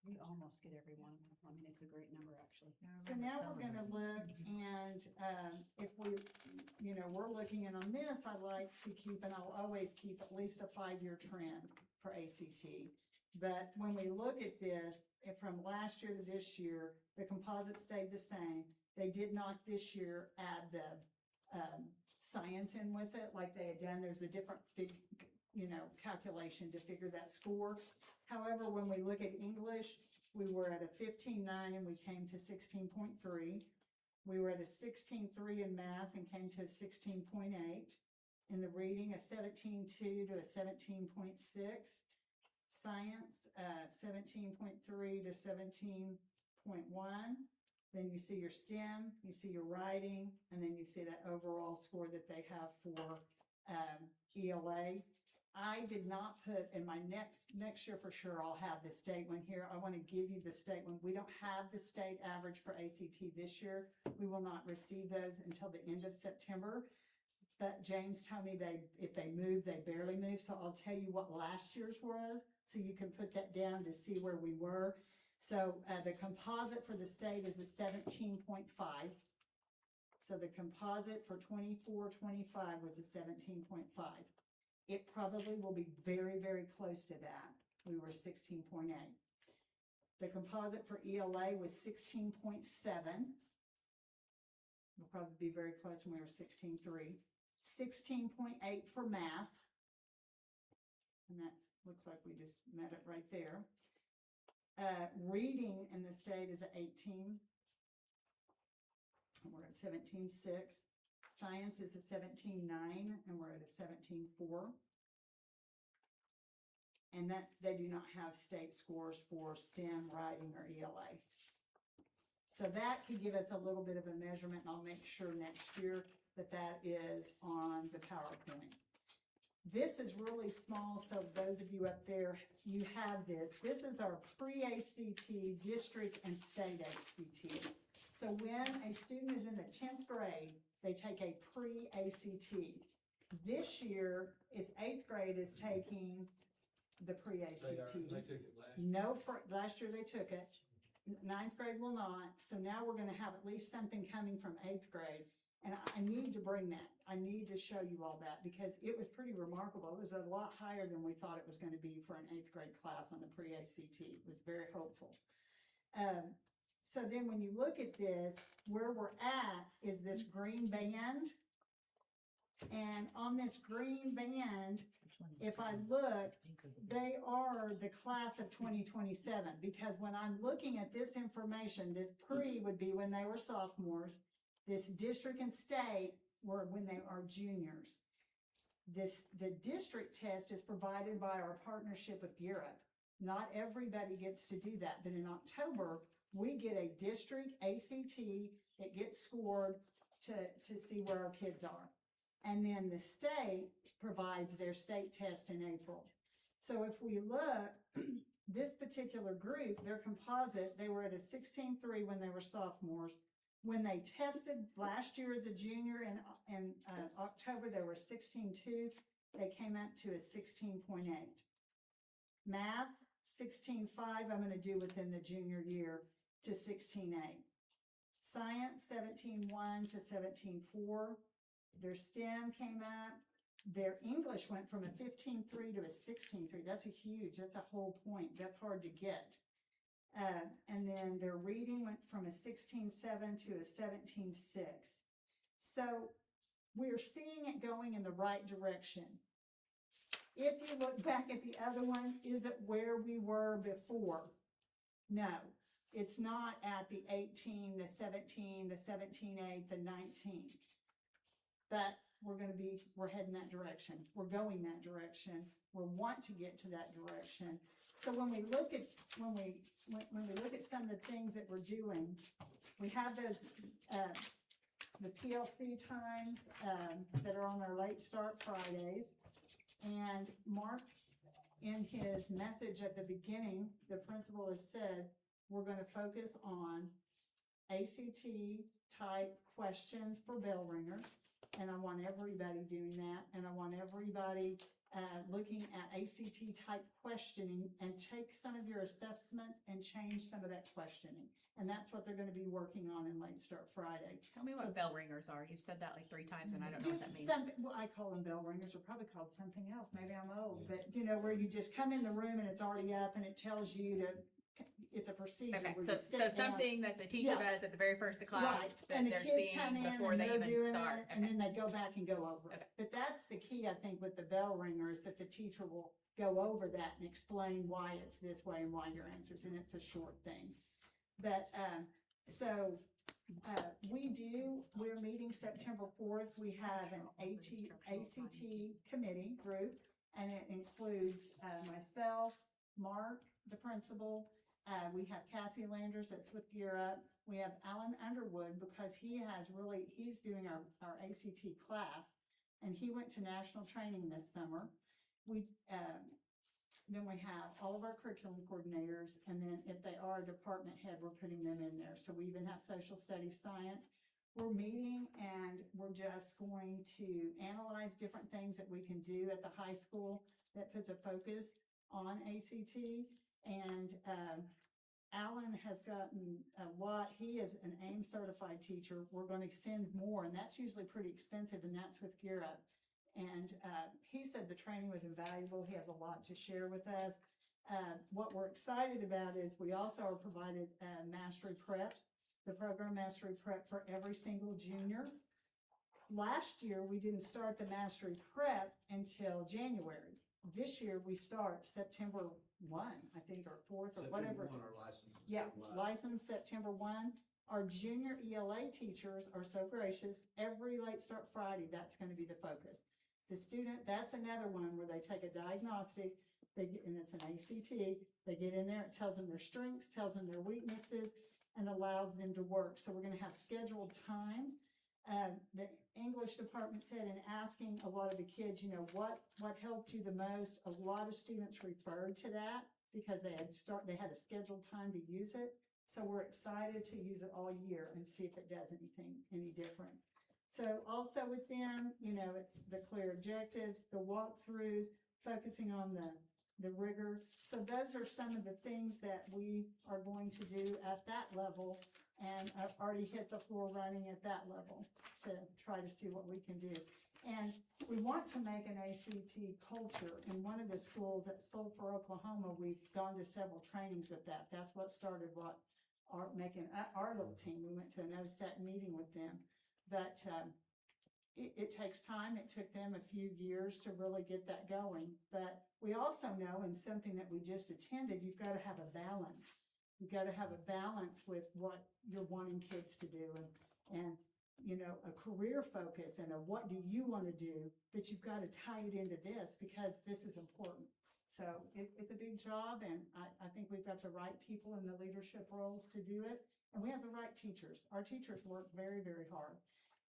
We almost get every one of them. I mean, it's a great number, actually. So now we're gonna look and, if we, we're looking, and on this, I like to keep, and I'll always keep at least a 5-year trend for ACT. But when we look at this, from last year to this year, the composite stayed the same. They did not this year add the, science in with it like they had done. There's a different calculation to figure that score. However, when we look at English, we were at a 15.9 and we came to 16.3. We were at a 16.3 in math and came to a 16.8. In the reading, a 17.2 to a 17.6. Science, 17.3 to 17.1. Then you see your STEM, you see your writing, and then you see that overall score that they have for ELA. I did not put in my next year for sure, I'll have the state one here. I want to give you the state one. We don't have the state average for ACT this year. We will not receive those until the end of September. But James told me if they move, they barely move. So I'll tell you what last year's was, so you can put that down to see where we were. So the composite for the state is a 17.5. So the composite for 24-25 was a 17.5. It probably will be very, very close to that. We were 16.8. The composite for ELA was 16.7. We'll probably be very close when we were 16.3. 16.8 for math. And that looks like we just met it right there. Reading in the state is at 18. And we're at 17.6. Science is at 17.9 and we're at a 17.4. And that they do not have state scores for STEM, writing, or ELA. So that could give us a little bit of a measurement, and I'll make sure next year that is on the PowerPoint. This is really small, so those of you up there, you have this. This is our pre-ACT district and state ACT. So when a student is in the 10th grade, they take a pre-ACT. This year, it's 8th grade is taking the pre-ACT. They took it last. No, last year they took it. 9th grade will not. So now we're gonna have at least something coming from 8th grade. And I need to bring that. I need to show you all that because it was pretty remarkable. It was a lot higher than we thought it was gonna be for an 8th grade class on the pre-ACT. It was very hopeful. So then when you look at this, where we're at is this green band. And on this green band, if I look, they are the class of 2027, because when I'm looking at this information, this pre would be when they were sophomores, this district and state were when they are juniors. The district test is provided by our partnership with Gear Up. Not everybody gets to do that, but in October, we get a district ACT that gets scored to see where our kids are. And then the state provides their state test in April. So if we look, this particular group, their composite, they were at a 16.3 when they were sophomores. When they tested last year as a junior in October, they were 16.2. They came up to a 16.8. Math, 16.5, I'm going to do within the junior year to 16.8. Science, 17.1 to 17.4. Their STEM came up. Their English went from a 15.3 to a 16.3. That's that's a whole point. That's hard to get. And then their reading went from a 16.7 to a 17.6. So we're seeing it going in the right direction. If you look back at the other one, is it where we were before? No, it's not at the 18, the 17, the 17.8, the 19. But we're heading that direction. We're going that direction. We want to get to that direction. So when we look at some of the things that we're doing, we have those the PLC times that are on our late start Fridays. And Mark, in his message at the beginning, the principal has said we're going to focus on ACT type questions for bell ringers. And I want everybody doing that. And I want everybody looking at ACT type questioning and take some of your assessments and change some of that questioning. And that's what they're going to be working on in Late Start Friday. Tell me what bell ringers are. You've said that like 3 times and I don't know what Just that means. something, well, I call them bell ringers, or probably called something else. Maybe I'm old, but you know, where you just come in the room and it's already up and it tells you it's a procedure. Okay, where so you sit down. something that the teacher Yeah. does at the very first of class Right, that and the they're kids come seeing in before and they they're even doing start. it, and then they go back and go over it. Okay. But that's the key, I think, with the bell ringer, is that the teacher will go over that and explain why it's this way and why your answers, and it's a short thing. But, we're meeting September 4th. We have an ACT committee group, and it includes myself, Mark, the principal. We have Cassie Landers that's with Gear Up. We have Alan Underwood, because he's doing our ACT class, and he went to national training this summer. Then we have all of our curriculum coordinators, and then if they are a department head, we're putting them in there. So we even have social studies, science. We're meeting, and we're just going to analyze different things that we can do at the high school that puts a focus on ACT. And Alan has gotten a lot. He is an AIM certified teacher. We're going to send more, and that's usually pretty expensive, and that's with Gear Up. And he said the training was invaluable. He has a lot to share with us. What we're excited about is we also are provided Mastery Prep, the program Mastery Prep for every single junior. Last year, we didn't start the Mastery Prep until January. This year, we start September 1, I think, or 4th, or whatever. September 1, our license. Yeah, license September 1. Our junior ELA teachers are so gracious. Every Late Start Friday, that's going to be the focus. The student, that's another one where they take a diagnostic, and it's an ACT. They get in there, it tells them their strengths, tells them their weaknesses, and allows them to work. So we're going to have scheduled time. The English department said, in asking a lot of the kids, what helped you the most, a lot of students referred to that because they had a scheduled time to use it. So we're excited to use it all year and see if it does any different. So also with them, it's the clear objectives, the walkthroughs, focusing on the rigor. So those are some of the things that we are going to do at that level. And I've already hit the floor running at that level to try to see what we can do. And we want to make an ACT culture. In one of the schools at Sulphur, Oklahoma, we've gone to several trainings with that. That's what started our little team. We went to an OSET meeting with them. But it takes time. It took them a few years to really get that going. But we also know, in something that we just attended, you've got to have a balance. You've got to have a balance with what you're wanting kids to do and a career focus and a what do you want to do, but you've got to tie it into this because this is important. So it's a big job, and I think we've got the right people in the leadership roles to do it, and we have the right teachers. Our teachers work very, very hard.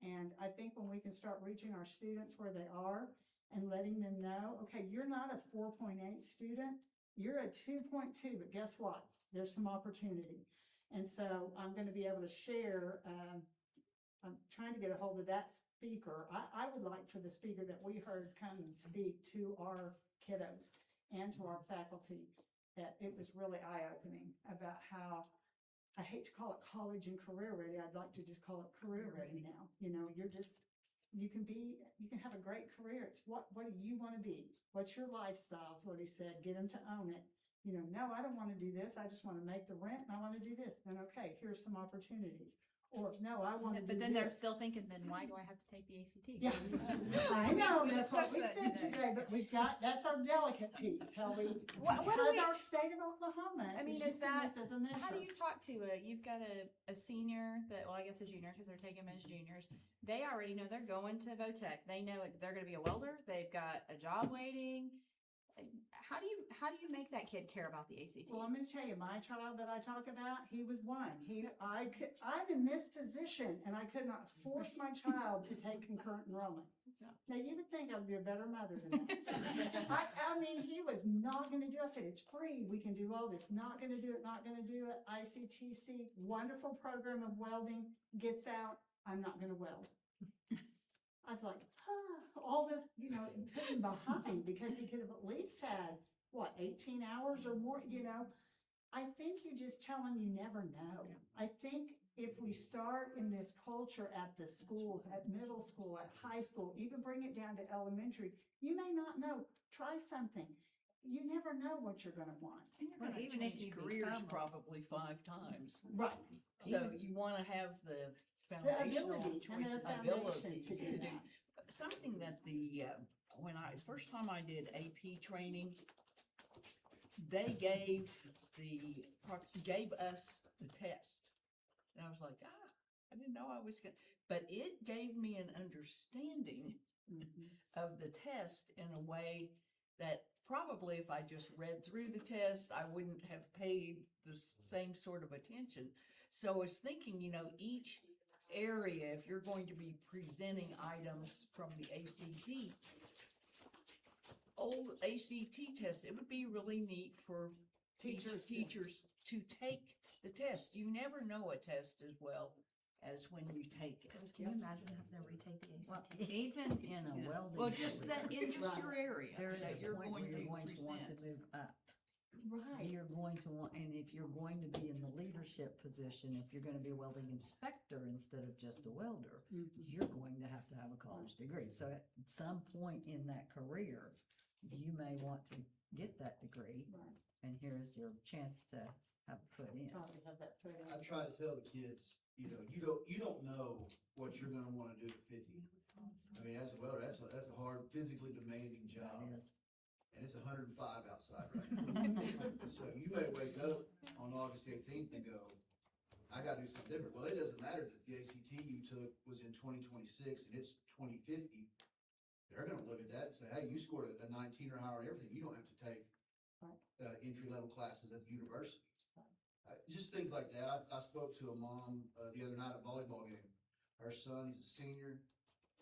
And I think when we can start reaching our students where they are and letting them know, okay, you're not a 4.8 student, you're a 2.2, but guess what? There's some opportunity. And so I'm going to be able to share, I'm trying to get a hold of that speaker. I would like for the speaker that we heard come and speak to our kiddos and to our faculty. That it was really eye-opening about how, I hate to call it college and career ready. I'd like to just call it career ready now. You can have a great career. It's what do you want to be? What's your lifestyle? Is what he said. Get them to own it. No, I don't want to do this. I just want to make the rent and I want to do this. Then, okay, here's some opportunities. Or, no, I want to do But then they're this. still thinking, then why do I have to take the ACT? Yeah, I know, that's what we said today, but that's our delicate piece, how we, What do because we- our state of Oklahoma I mean, is is using that- this as a measure. How do you talk to you've got a senior that, well, I guess a junior, because they're taking them as juniors. They already know they're going to VOTEC. They know they're going to be a welder. They've got a job waiting. How do you make that kid care about the ACT? Well, I'm gonna tell you, my child that I talk about, he was one. I'm in this position and I could not force my child to take concurrent enrollment. Now, you would think I'd be a better mother than that. I mean, he was not gonna do it. I said, it's free. We can do all this. Not gonna do it, not gonna do it. ICTC, wonderful program of welding, gets out. I'm not gonna weld. I was like, all this, put him behind because he could have at least had, 18 hours or more, I think you just tell him you never know. I think if we start in this culture at the schools, at middle school, at high school, even bring it down to elementary, you may not know. Try something. You never know what you're gonna want. And you're Well, gonna even if change you careers become a- probably 5 times. Right. So you wanna have the The foundational ability and the foundation abilities to do to do. that. Something that first time I did AP training, they gave us the test. And I was like, I didn't know I was gonna, but it gave me an understanding of the test in a way that probably if I just read through the test, I wouldn't have paid the same sort of attention. So I was thinking, each area, if you're going to be presenting items from the ACT, old ACT test, it would be really neat for teachers to take the test. You never know a test as well as when you take it. Can you imagine having to retake the ACT? Even in a welding. Well, just career, that in just your area there is that a you're point where going you're to going to want to present. move up. Right. You're going to want, and if you're going to be in the leadership position, if you're going to be a welding inspector instead of just a welder, you're going to have a college degree. So at some point in that career, you may want to get that degree, Right. and here's your chance to have a foot in. Probably have that foot in. I try to tell the kids, you don't know what you're gonna wanna do at 50. I mean, as a welder, that's a hard, physically demanding job, That is. and it's 105 outside right now. So you may wake up on August 18th and go, I gotta do something different. Well, it doesn't matter that the ACT you took was in 2026 and it's 2050. They're gonna look at that and say, hey, you scored a 19 or higher and everything. You don't have to take entry-level classes at the university. Just things like that. I spoke to a mom the other night at a volleyball game. Her son, he's a senior,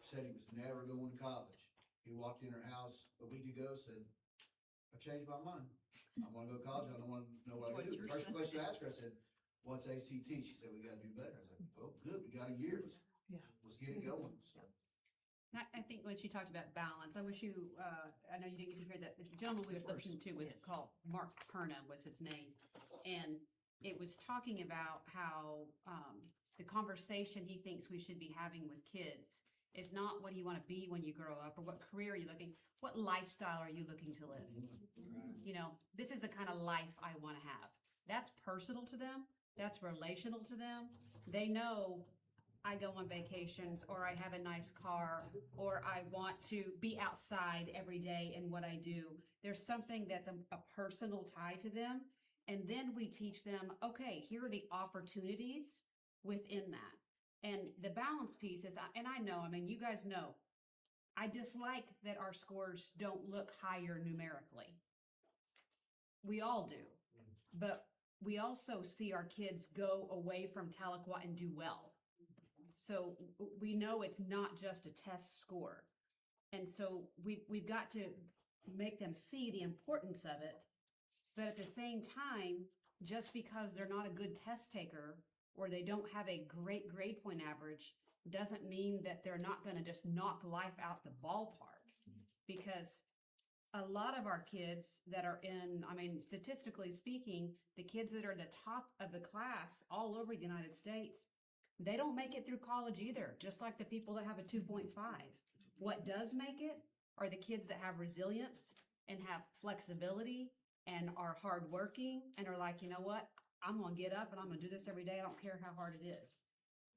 said he was never going to college. He walked in her house a week ago, said, I've changed my mind. I want to go to college. I don't want to know what I What do. you're First saying. question I asked her, I said, what's ACT? She said, we got to do better. I said, well, good. We got a year. let's get it going, so. I think when she talked about balance, I wish you, I know you didn't get to hear that, the gentleman we were listening to was called Mark Perna was his name. And it was talking about how, the conversation he thinks we should be having with kids is not what do you want to be when you grow up or what career are you looking, what lifestyle are you looking to live? You know, this is the kind of life I want to have. That's personal to them. That's relational to them. They know I go on vacations or I have a nice car or I want to be outside every day in what I do. There's something that's a personal tie to them. And then we teach them, okay, here are the opportunities within that. And the balance piece is, and I know, I mean, you guys know, I dislike that our scores don't look higher numerically. We all do. But we also see our kids go away from Tahlequah and do well. So we know it's not just a test score. And so we've got to make them see the importance of it. But at the same time, just because they're not a good test taker or they don't have a great grade point average doesn't mean that they're not going to just knock life out the ballpark. Because a lot of our kids that are in, I mean, statistically speaking, the kids that are the top of the class all over the United States, they don't make it through college either, just like the people that have a 2.5. What does make it are the kids that have resilience and have flexibility and are hardworking and are like, you know what, I'm going to get up and I'm going to do this every day. I don't care how hard it is.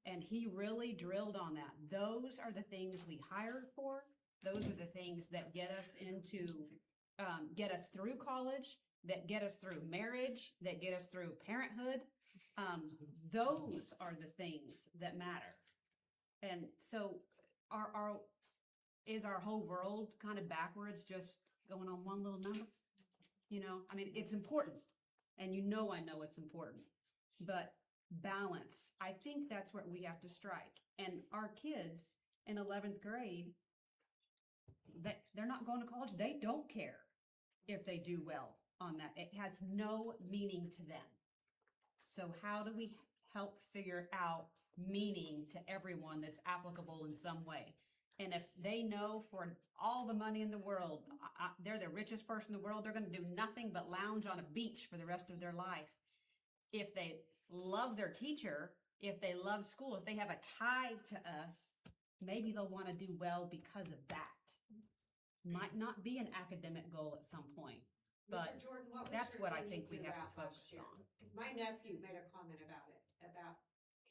And he really drilled on that. Those are the things we hired for. Those are the things that get us into, get us through college, that get us through marriage, that get us through parenthood. Those are the things that matter. And so is our whole world kind of backwards, just going on one little number? You know, I mean, it's important. And you know I know it's important. But balance, I think that's what we have to strike. And our kids in 11th grade, they're not going to college. They don't care if they do well on that. It has no meaning to them. So how do we help figure out meaning to everyone that's applicable in some way? And if they know for all the money in the world, they're the richest person in the world, they're going to do nothing but lounge on a beach for the rest of their life. If they love their teacher, if they love school, if they have a tie to us, maybe they'll want to do well because of that. Might not be an academic goal at some point, but Mr. Jordan, what was that's your what I thinking think we have to about focus last year? on. Because my nephew made a comment about it, about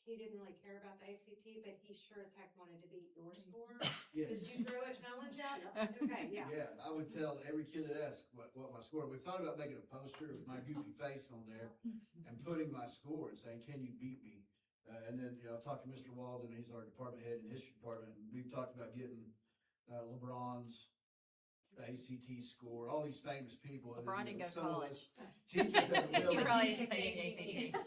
he didn't really care about the ACT, but he sure as heck wanted to beat your score. Yes. Did you throw a challenge out? Okay, yeah. Yeah, I would tell every kid that asks what my score. We thought about making a poster with my goofy face on there and putting my score and saying, "Can you beat me?" And then, you know, I talked to Mr. Walden, he's our department head in history department. And we've talked about getting LeBron's ACT score, all these famous people. And LeBron then, didn't go to some of college. us teachers that are He willing- probably didn't take any ACTs.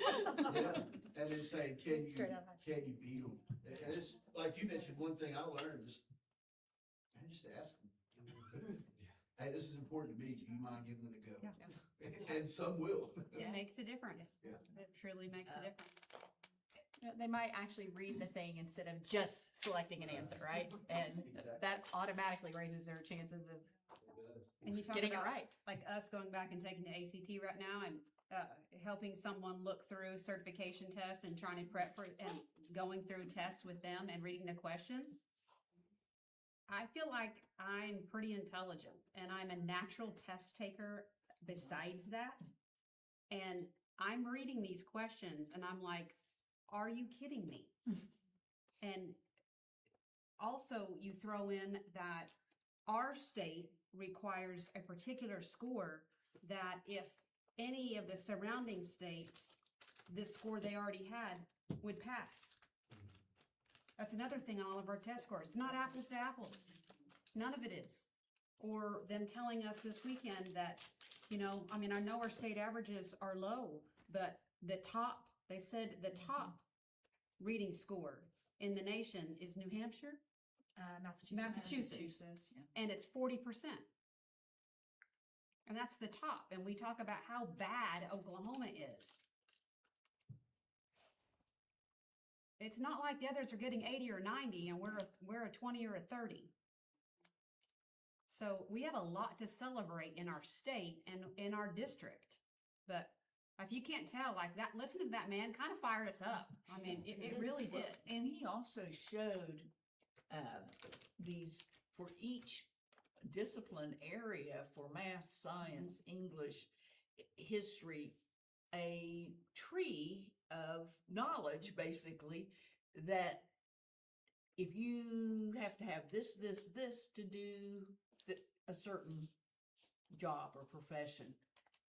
Yeah, and then saying, can Straight out of high you beat them? And it's, like you mentioned, one thing I learned, just ask them. Hey, this is important to me, do you mind giving it a go? And some will. It makes a difference. Yeah. It truly makes a difference. They might actually read the thing instead of just selecting an answer, right? And Exactly. that automatically raises their chances of And you talk getting it about, right. like us going back and taking the ACT right now and helping someone look through certification tests and trying to prep for and going through tests with them and reading the questions. I feel like I'm pretty intelligent and I'm a natural test taker besides that. And I'm reading these questions and I'm like, are you kidding me? And also you throw in that our state requires a particular score that if any of the surrounding states, this score they already had would pass. That's another thing on all of our test scores. It's not apples to apples. None of it is. Or them telling us this weekend that, you know, I mean, I know our state averages are low, but the top, they said the top reading score in the nation is New Hampshire? Massachusetts. And it's 40%. And that's the top. And we talk about how bad Oklahoma is. It's not like the others are getting 80 or 90 and we're a 20 or a 30. So we have a lot to celebrate in our state and in our district. But if you can't tell, like that, listening to that man kind of fired us up. I mean, it really did. And he also showed these, for each discipline area, for math, science, English, history, a tree of knowledge, basically, that if you have to have this to do a certain job or profession,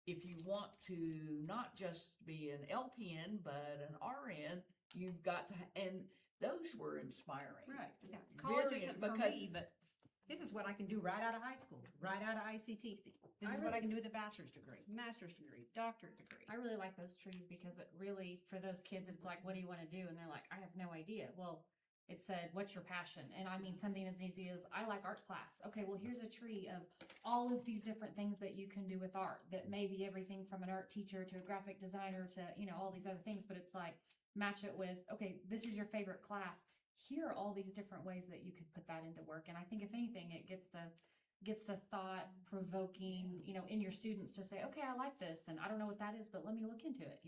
if you want to not just be an LPN, but an RN, you've got to, and those were inspiring. Right. Yeah. College Very- isn't for because- me, but this is what I can do right out of high school, right out of ICTC. This is what I can do with a bachelor's degree, master's degree, doctorate degree. I really like those trees because it really, for those kids, it's like, what do you want to do? And they're like, I have no idea. Well, it said, what's your passion? And I mean, something as easy as, I like art class. Okay, well, here's a tree of all of these different things that you can do with art. That may be everything from an art teacher to a graphic designer to, all these other things. But it's like, match it with, okay, this is your favorite class. Here are all these different ways that you could put that into work. And I think if anything, it gets the thought provoking, in your students to say, okay, I like this and I don't know what that is, but let me look into it,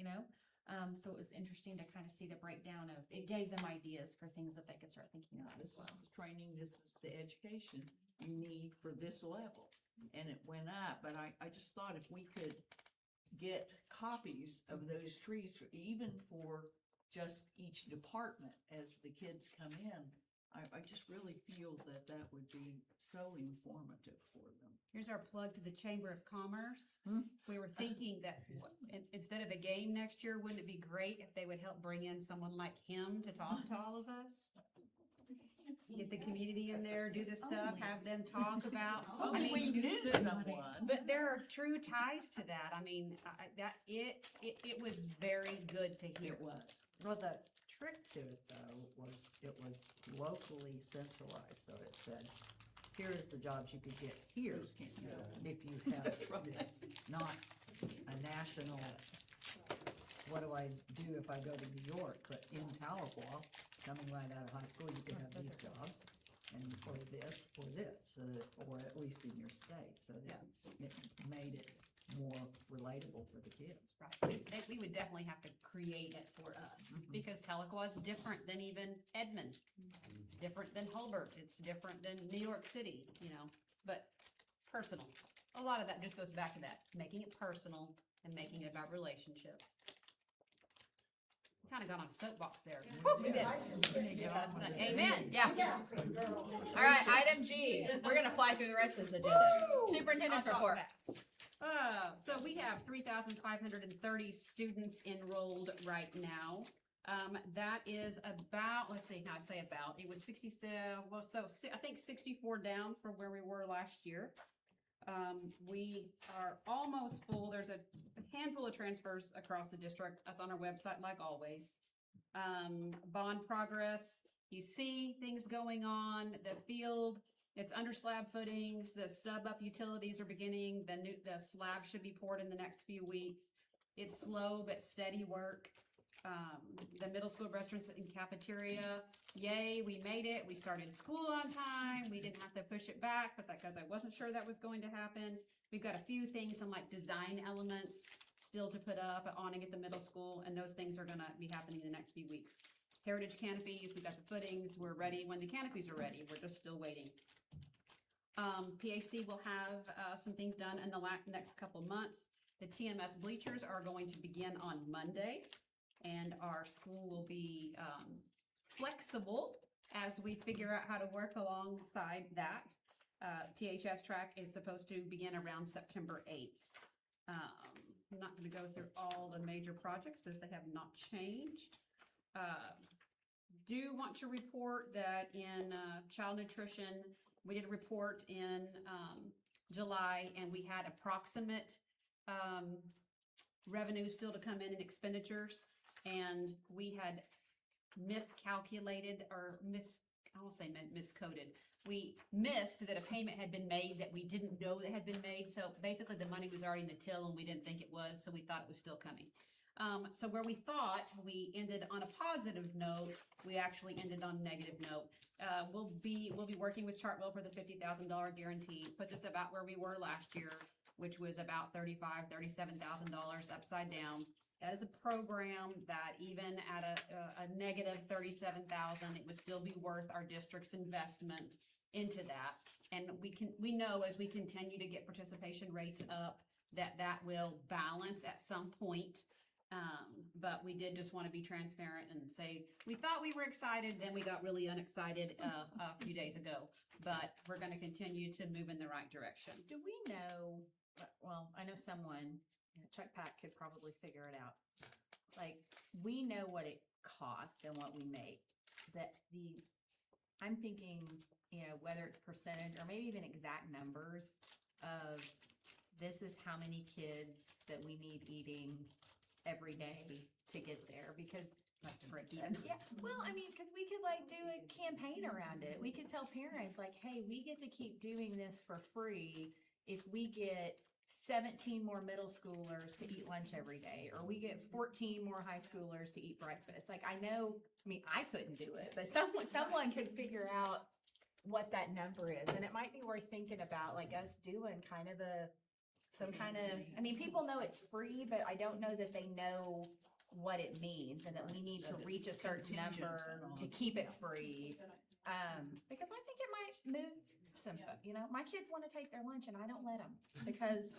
So it was interesting to kind of see the breakdown of, it gave them ideas for things that they could start thinking about This as well. is the training, this is the education you need for this level. And it went up, but I just thought if we could get copies of those trees, even for just each department as the kids come in, I just really feel that that would be so informative for them. Here's our plug to the Chamber of Commerce. Hmm. We were thinking that instead of a game next year, wouldn't it be great if they would help bring in someone like him to talk to all of us? Get the community in there, do this stuff, have them talk about. Only we knew someone. But there are true ties to that. I mean, it was very good to hear. It was. Well, the trick to it though was it was locally centralized, so it said, here's the jobs you could get here if you have this, not a national, what do I do if I go to New York, but in Tahlequah, coming right out of high school, you could have these jobs, and or this, so that, or at least in your state, so that it made it more relatable for the kids. Right. We would definitely have to create it for us because Tahlequah is different than even Edmond. It's different than Holbert. It's different than New York City, but personal. A lot of that just goes back to that, making it personal and making it about relationships. Kind of got on a soapbox there. Woo, we did. Amen. Yeah. All right, item G. We're gonna fly through the rest of this agenda. Superintendent's I'll talk report. fast. So we have 3,530 students enrolled right now. That is about, let's see how I say about, it was 67, I think 64 down from where we were last year. We are almost full. There's a handful of transfers across the district. That's on our website like always. Bond progress, you see things going on, the field, it's under slab footings, the stub up utilities are beginning, the slab should be poured in the next few weeks. It's slow but steady work. The middle school restaurants and cafeteria, yay, we made it. We started school on time. We didn't have to push it back because I wasn't sure that was going to happen. We've got a few things, some like design elements still to put up, an awning at the middle school, and those things are gonna be happening in the next few weeks. Heritage canopies, we've got the footings, we're ready when the canopies are ready. We're just still waiting. PAC will have some things done in the next couple months. The TMS bleachers are going to begin on Monday, and our school will be flexible as we figure out how to work alongside that. THS track is supposed to begin around September 8th. I'm not going to go through all the major projects as they have not changed. Do want to report that in child nutrition, we did a report in July, and we had approximate revenue still to come in and expenditures, and we had miscalculated or I won't say miscoded. We missed that a payment had been made that we didn't know that had been made. So basically the money was already in the till and we didn't think it was, so we thought it was still coming. So where we thought we ended on a positive note, we actually ended on a negative note. We'll be working with Chartwell for the $50,000 guarantee, puts us about where we were last year, which was about $37,000 upside down. That is a program that even at a negative 37,000, it would still be worth our district's investment into that. And we know as we continue to get participation rates up, that will balance at some point. But we did just want to be transparent and say, we thought we were excited, then we got really unexcited a few days ago. But we're going to continue to move in the right direction. Do we know, well, I know someone, Chuck Pack could probably figure it out. Like, we know what it costs and what we make. I'm thinking, whether it's percentage or maybe even exact numbers of this is how many kids that we need eating every day to get there, because yeah, well, I mean, because we could like do a campaign around it. We could tell parents like, hey, we get to keep doing this for free if we get 17 more middle schoolers to eat lunch every day, or we get 14 more high schoolers to eat breakfast. Like, I know, I mean, I couldn't do it, but someone could figure out what that number is, and it might be worth thinking about, like us doing kind of I mean, people know it's free, but I don't know that they know what it means, and that we need to reach a certain number to keep it free. Because I think it might move some, my kids want to take their lunch and I don't let them, because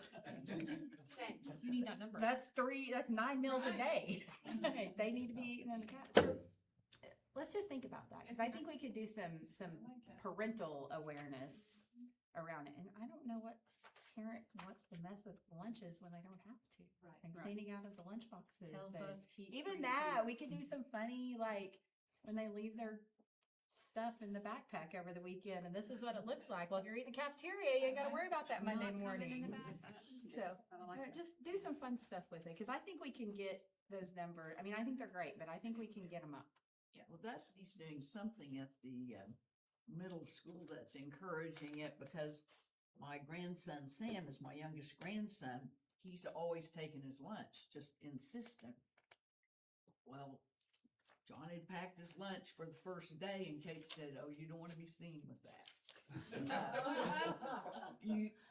You need that number. that's 9 meals a day. They need to be eaten in the cat. So let's just think about that, because I think we could do some parental awareness around it. And I don't know what parent wants to mess with lunches when they don't have to. Right. And Right. cleaning out of the lunch boxes. Help and us keep even free that, food. we could do some funny, like when they leave their stuff in the backpack over the weekend, and this is what it looks like. Well, if you're eating the cafeteria, you ain't got to worry about that Monday morning. So just do some fun stuff with it, because I think we can get those numbers. I mean, I think they're great, but I think we can get them up. Well, Dusty's doing something at the middle school that's encouraging it, because my grandson Sam is my youngest grandson. He's always taking his lunch, just insistent. Well, John had packed his lunch for the first day, and Kate said, "Oh, you don't want to be seen with that.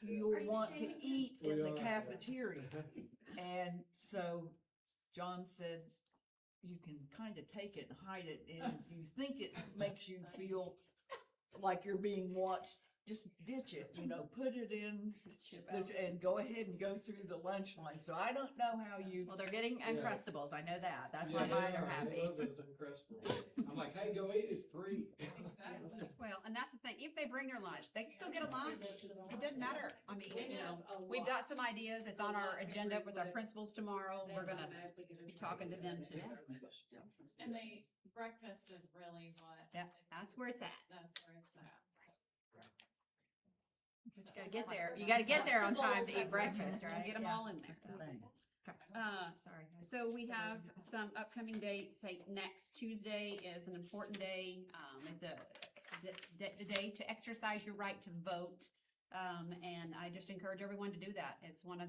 You'll want to eat in the cafeteria." And so John said, "You can kind of take it and hide it, and if you think it makes you feel like you're being watched, just ditch it, put it in and go ahead and go through the lunch line." So I don't know how you. Well, they're getting Uncrustables. I know that. That's Yeah, why mine are I happy. love those Uncrustables. I'm like, hey, go eat it, free. Well, and that's the thing, if they bring their lunch, they can still get a lunch. It doesn't matter. I mean, we've got some ideas. It's on our agenda with our principals tomorrow. We're gonna be talking to them too. And breakfast is really what. That's where it's at. That's where it's at. You gotta get there. You gotta get there on time to eat breakfast, right? Get them all in there. Sorry. So we have some upcoming dates. Like next Tuesday is an important day. It's a day to exercise your right to vote. And I just encourage everyone to do that. It's one of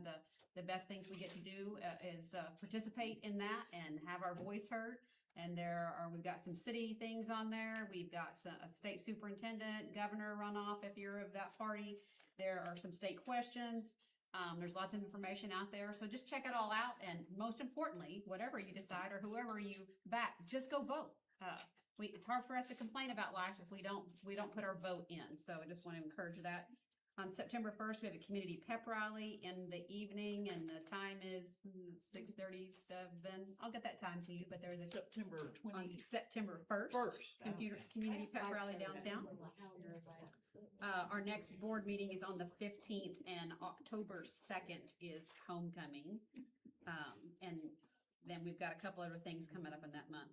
the best things we get to do is participate in that and have our voice heard. And we've got some city things on there. We've got a state superintendent, governor runoff if you're of that party. There are some state questions. There's lots of information out there. So just check it all out. And most importantly, whatever you decide or whoever you back, just go vote. It's hard for us to complain about life if we don't put our vote in. So I just want to encourage that. On September 1st, we have a community pep rally in the evening, and the time is 6:37. I'll get that time to you, but there's a September 20. September 1st. Community pep rally downtown. Our next board meeting is on the 15th, and October 2nd is homecoming. And then we've got a couple other things coming up in that month.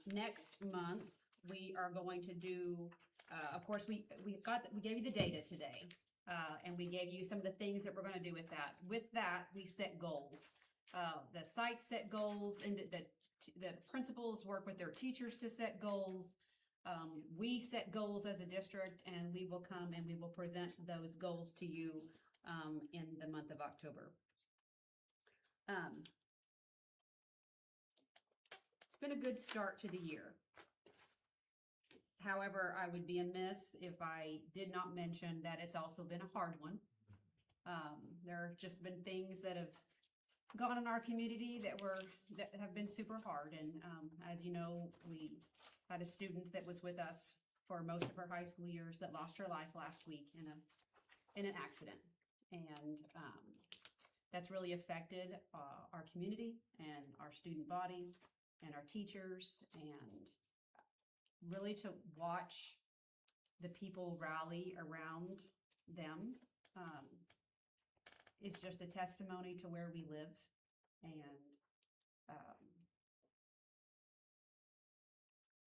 Next month, we are going to do, of course, we gave you the data today, and we gave you some of the things that we're going to do with that. With that, we set goals. The sites set goals, and the principals work with their teachers to set goals. We set goals as a district, and we will come and we will present those goals to you in the month of October. been a good start to the year. However, I would be amiss if I did not mention that it's also been a hard one. There have just been things that have gone in our community that have been super hard. And as you know, we had a student that was with us for most of her high school years that lost her life last week in an accident. And that's really affected our community and our student body and our teachers, and really to watch the people rally around them is just a testimony to where we live. And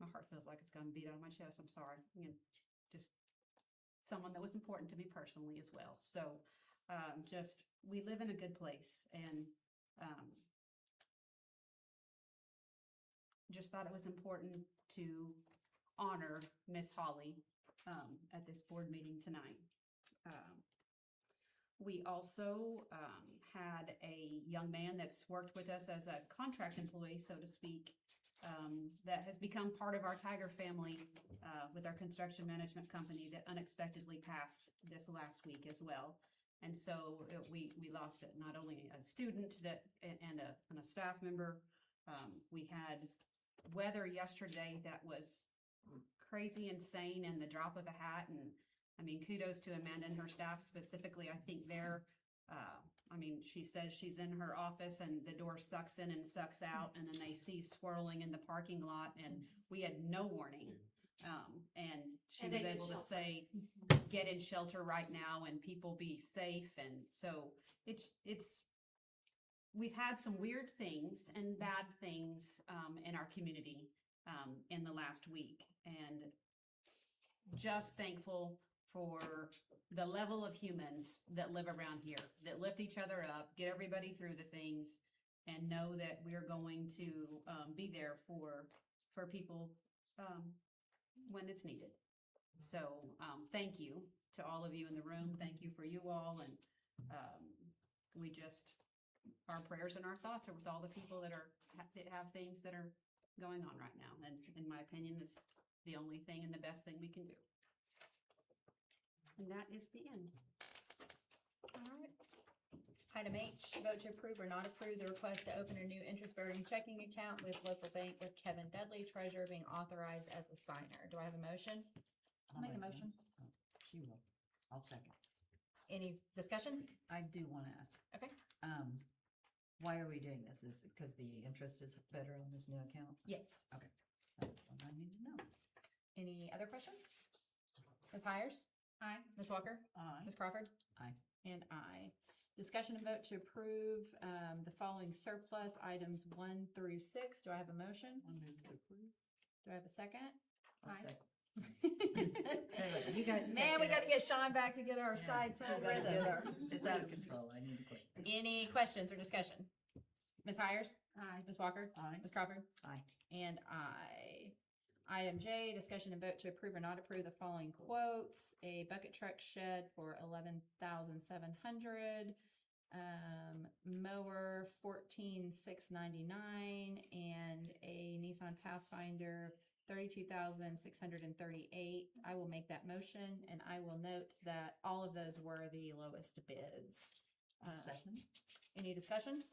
my heart feels like it's gonna beat out of my chest. I'm sorry. Just someone that was important to me personally as well. So just, we live in a good place, and just thought it was important to honor Miss Holly at this board meeting tonight. We also had a young man that's worked with us as a contract employee, so to speak, that has become part of our Tiger family with our construction management company that unexpectedly passed this last week as well. And so we lost it, not only a student and a staff member. We had weather yesterday that was crazy insane in the drop of a hat. And I mean, kudos to Amanda and her staff specifically. I think she says she's in her office and the door sucks in and sucks out, and then they see swirling in the parking lot, and we had no warning. And she was able to say, get in shelter right now and people be safe. And so we've had some weird things and bad things in our community in the last week, and just thankful for the level of humans that live around here, that lift each other up, get everybody through the things, and know that we're going to be there for people when it's needed. So thank you to all of you in the room. Thank you for you all. And our prayers and our thoughts are with all the people that have things that are going on right now. And in my opinion, it's the only thing and the best thing we can do. And that is the end. All right. Item H, vote to approve or not approve the request to open a new interest-bearing checking account with local bank with Kevin Dudley, treasurer, being authorized as the signer. Do I have a motion? I'll Make a motion. She will. I'll second. Any discussion? I do want to ask. Okay. Why are we doing this? Is it because the interest is better on this new account? Yes. Okay. That's what I need to know. Any other questions? Ms. Hires? Aye. Ms. Walker? Aye. Ms. Crawford? Aye. And aye. Discussion and vote to approve the following surplus items 1 through 6. Do I have a motion? I move to approve. Do I have a second? I'll Aye. second. Anyway, you guys. Man, take we it got up. to get Sean back to get our Yeah, side we side gotta get rhythm. our- It's out of control. I need to quit. Any questions or discussion? Ms. Hires? Aye. Ms. Walker? Aye. Ms. Crawford? Aye. And aye. Item J, discussion and vote to approve or not approve the following quotes: a bucket truck shed for $11,700, mower $14,699, and a Nissan Pathfinder $32,638. I will make that motion, and I will note that all of those were the lowest bids. Second. Any discussion?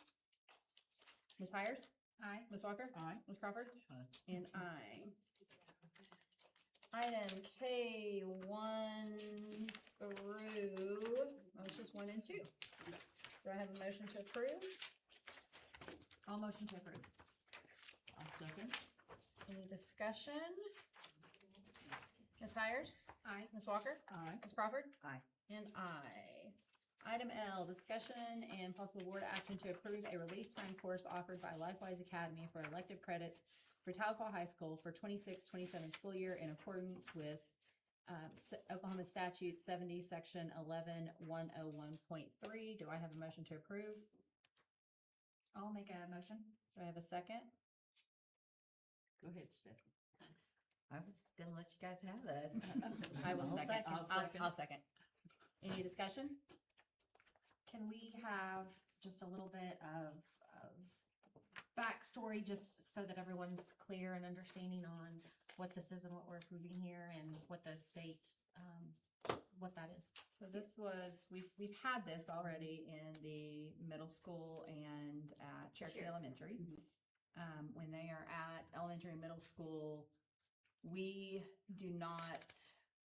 Ms. Hires? Aye. Ms. Walker? Aye. Ms. Crawford? Aye. And aye. Item K1 through, it's just 1 and 2. Yes. Do I have a motion to approve? I'll motion to approve. I'll second. Any discussion? Ms. Hires? Aye. Ms. Walker? Aye. Ms. Crawford? Aye. And aye. Item L, discussion and possible board action to approve a release time course offered by LifeWise Academy for elective credits for Tahlequah High School for 26-27 school year in accordance with Oklahoma Statute 70, Section 11-101.3. Do I have a motion to approve? I'll make a motion. Do I have a second? Go ahead, Stephanie. I was gonna let you guys have it. I will I'll second. second. I'll second. Any discussion? Can we have just a little bit of back backstory, just so that everyone's clear and understanding on what this is and what we're approving here and what the state, what that is. So this was, we've had this already in the middle school and at Cherokee Elementary. When they are at elementary and middle school, we do not,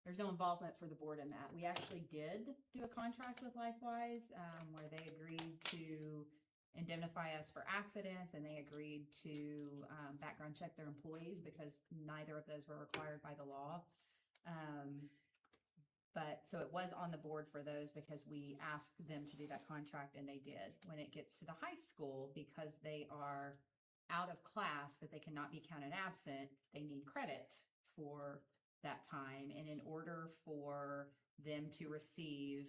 there's no involvement for the board in that. We actually did do a contract with LifeWise, where they agreed to indemnify us for accidents, and they agreed to background check their employees because neither of those were required by the law. But so it was on the board for those because we asked them to do that contract and they did. When it gets to the high school, because they are out of class, but they cannot be counted absent, they need credit for that time. And in order for them to receive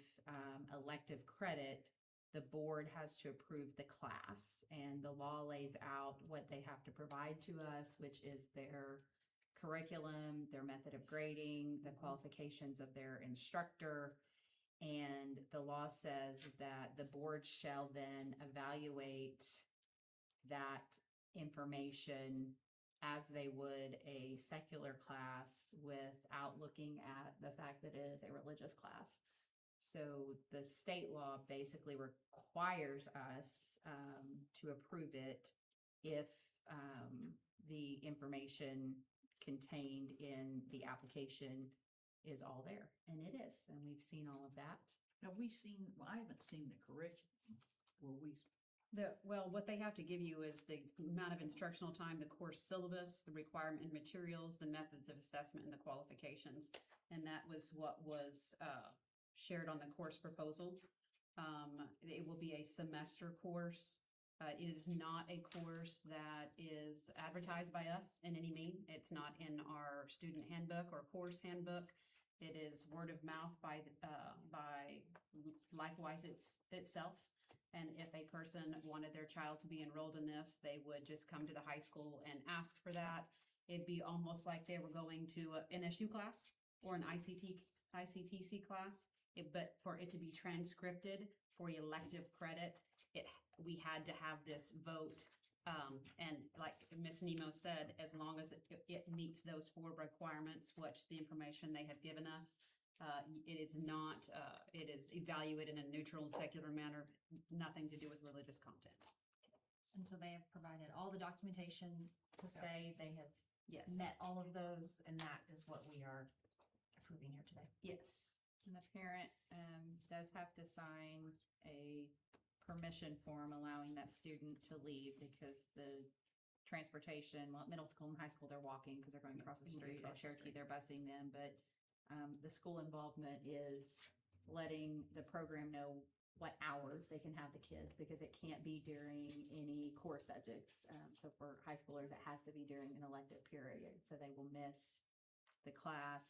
elective credit, the board has to approve the class, and the law lays out what they have to provide to us, which is their curriculum, their method of grading, the qualifications of their instructor. And the law says that the board shall then evaluate that information as they would a secular class without looking at the fact that it is a religious class. So the state law basically requires us to approve it if the information contained in the application is all there, and it is, and we've seen all of that. Have we seen, well, I haven't seen the curriculum. Will we? Well, what they have to give you is the amount of instructional time, the course syllabus, the requirement and materials, the methods of assessment, and the qualifications. And that was what was shared on the course proposal. It will be a semester course. It is not a course that is advertised by us in any mean. It's not in our student handbook or course handbook. It is word of mouth by LifeWise itself. And if a person wanted their child to be enrolled in this, they would just come to the high school and ask for that. It'd be almost like they were going to an NSU class or an ICTC class. But for it to be transcripted for elective credit, we had to have this vote. And like Ms. Nemo said, as long as it meets those 4 requirements, which the information they have given us, it is not, it is evaluated in a neutral and secular manner, nothing to do with religious content. And so they have provided all the documentation to say they have Yes. met all of those, and that is what we are approving here today. Yes. And the parent does have to sign a permission form allowing that student to leave because the transportation, well, middle school and high school, they're walking because they're going across the street. At Cherokee, they're busing them, but the school involvement is letting the program know what hours they can have the kids because it can't be during any core subjects. So for high schoolers, it has to be during an elective period. So they will miss the class.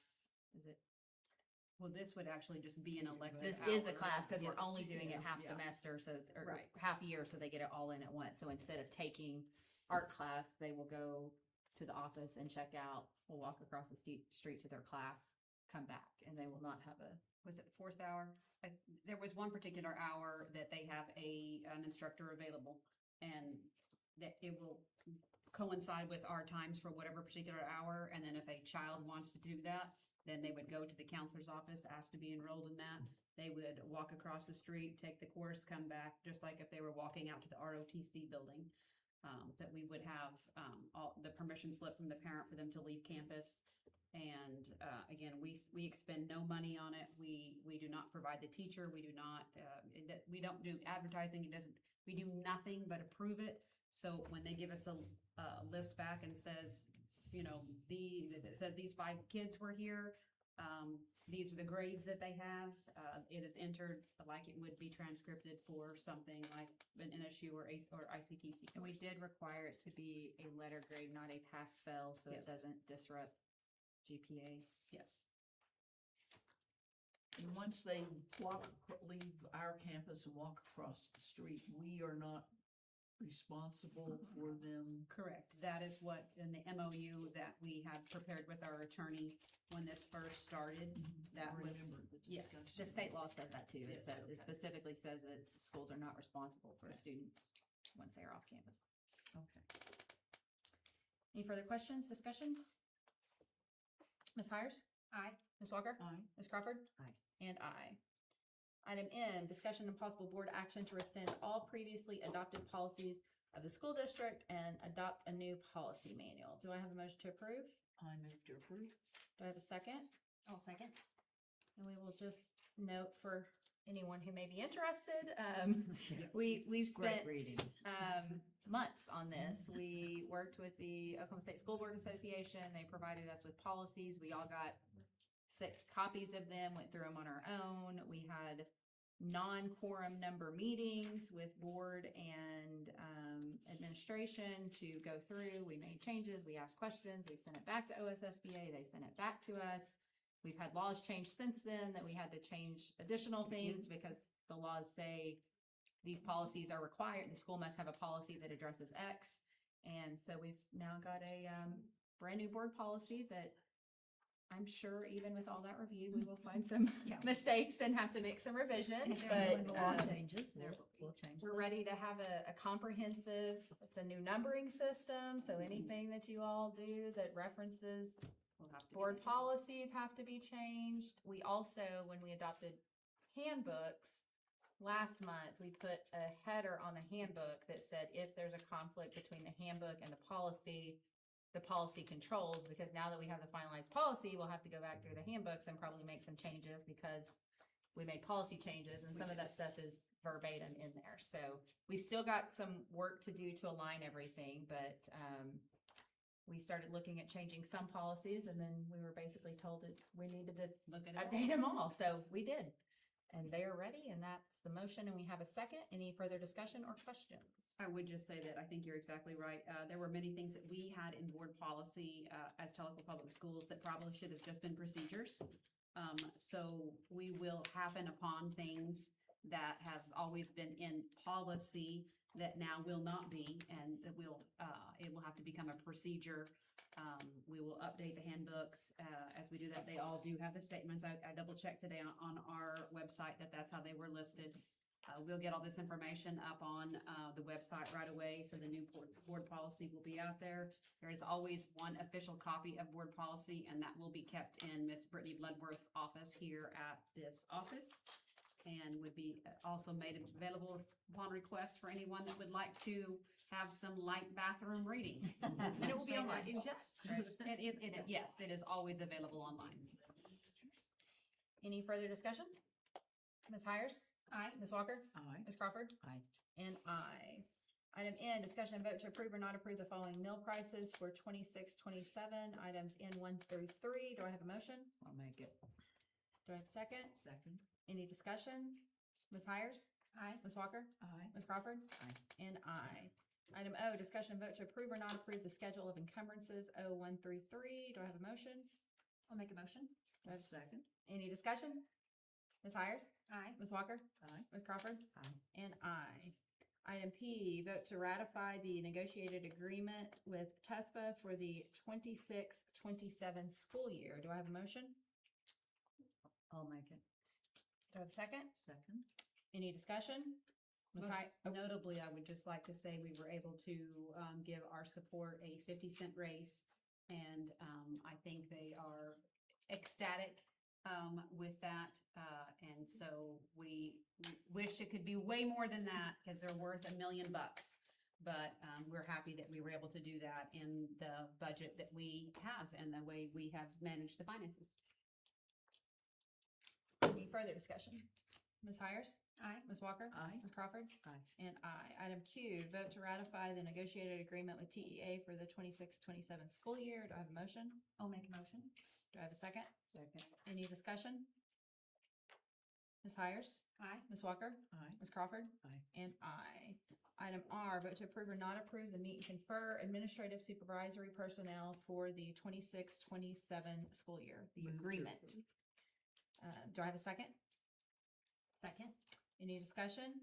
Is it? Well, this would actually just be an elective. This is the class because we're only doing it half semester, so or half year, so they get it all in at once. So instead of taking art class, they will go to the office and check out. We'll walk across the street to their class, come back, and they will not have a. Was it 4th hour? There was one particular hour that they have an instructor available, and that it will coincide with our times for whatever particular hour. And then if a child wants to do that, then they would go to the counselor's office, ask to be enrolled in that. They would walk across the street, take the course, come back, just like if they were walking out to the ROTC building. That we would have all the permission slip from the parent for them to leave campus. And again, we expend no money on it. We do not provide the teacher. We do not. We don't do advertising. It doesn't. We do nothing but approve it. So when they give us a list back and says, you know, it says these 5 kids were here. These are the grades that they have. It is entered like it would be transcripted for something like an NSU or ICTC. And we did require it to be a letter grade, not a pass-fail, so it doesn't disrupt GPA. Yes. And once they leave our campus and walk across the street, we are not responsible for them. Correct. That is what in the MOU that we had prepared with our attorney when this first started. That was, yes, The state law says that too. Yes, It specifically says that schools are not responsible for students once they are off campus. Okay. Any further questions, discussion? Ms. Hires? Aye. Ms. Walker? Aye. Ms. Crawford? Aye. And aye. Item M, discussion and possible board action to rescind all previously adopted policies of the school district and adopt a new policy manual. Do I have a motion to approve? I move to approve. Do I have a second? I'll second. And we will just note for anyone who may be interested, we've Great spent, reading. months on this. We worked with the Oklahoma State School Board Association. They provided us with policies. We all got thick copies of them, went through them on our own. We had non-quorum number meetings with board and administration to go through. We made changes, we asked questions, we sent it back to OSSBA, they sent it back to us. We've had laws change since then that we had to change additional things because the laws say these policies are required. The school must have a policy that addresses X. And so we've now got a brand new board policy that I'm sure even with all that review, we will find some Yeah. mistakes and have to make some revisions, When but the law changes, we'll change. we're them. ready to have a comprehensive, it's a new numbering system, so anything that you all do that references We'll have to board get- policies have to be changed. We also, when we adopted handbooks last month, we put a header on the handbook that said if there's a conflict between the handbook and the policy controls, because now that we have the finalized policy, we'll have to go back through the handbooks and probably make some changes because we made policy changes and some of that stuff is verbatim in there. So we've still got some work to do to align everything, but we started looking at changing some policies and then we were basically told that we needed to Look at it. update them all. So we did. And they are ready and that's the motion and we have a second. Any further discussion or questions? I would just say that I think you're exactly right. There were many things that we had in board policy as Tellico Public Schools that probably should have just been procedures. So we will happen upon things that have always been in policy that now will not be, and that it will have to become a procedure. We will update the handbooks as we do that. They all do have the statements. I double checked today on our website that that's how they were listed. We'll get all this information up on the website right away, so the new board policy will be out there. There is always one official copy of board policy, and that will be kept in Miss Brittany Bloodworth's office here at this office, and would be also made available upon request for anyone that would like to have some light bathroom reading. And it will be online. In jest. Yes, it is always available online. Any further discussion? Ms. Hires? Aye. Ms. Walker? Aye. Ms. Crawford? Aye. And aye. Item N, discussion and vote to approve or not approve the following meal prices for 26-27 items N 1 through 3. Do I have a motion? I'll make it. Do I have a second? Second. Any discussion? Ms. Hires? Aye. Ms. Walker? Aye. Ms. Crawford? Aye. And aye. Item O, discussion and vote to approve or not approve the schedule of encumbrances O 1 through 3. Do I have a motion? I'll make a motion. Do I have Second. any discussion? Ms. Hires? Aye. Ms. Walker? Aye. Ms. Crawford? Aye. And aye. Item P, vote to ratify the negotiated agreement with TESPA for the 26-27 school year. Do I have a motion? I'll make it. Do I have a second? Second. Any discussion? Ms. Hy- oh, Notably, I would just like to say we were able to give our support a 50-cent raise. And I think they are ecstatic with that. And so we wish it could be way more than that because they're worth $1 million. But we're happy that we were able to do that in the budget that we have and the way we have managed the finances. Any further discussion? Ms. Hires? Aye. Ms. Walker? Aye. Ms. Crawford? Aye. And aye. Item Q, vote to ratify the negotiated agreement with TEA for the 26-27 school year. Do I have a motion? I'll make a motion. Do I have a second? Second. Any discussion? Ms. Hires? Aye. Ms. Walker? Aye. Ms. Crawford? Aye. And aye. Item R, vote to approve or not approve the meet and confer administrative supervisory personnel for the 26-27 school year, the Move to agreement. approve. Do I have a second? Second. Any discussion?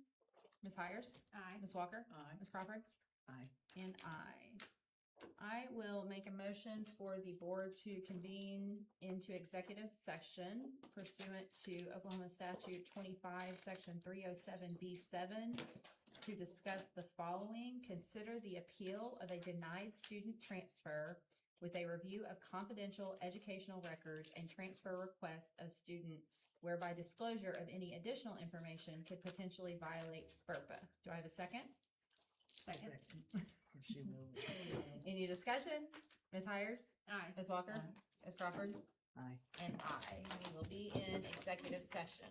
Ms. Hires? Aye. Ms. Walker? Aye. Ms. Crawford? Aye. And aye. I will make a motion for the board to convene into executive session pursuant to Oklahoma statute 25, section 307B7 to discuss the following. Consider the appeal of a denied student transfer with a review of confidential educational records and transfer request of student whereby disclosure of any additional information could potentially violate FERPA. Do I have a second? Second. She will. Any discussion? Ms. Hires? Aye. Ms. Walker? Aye. Ms. Crawford? Aye. And I. We will be in executive session.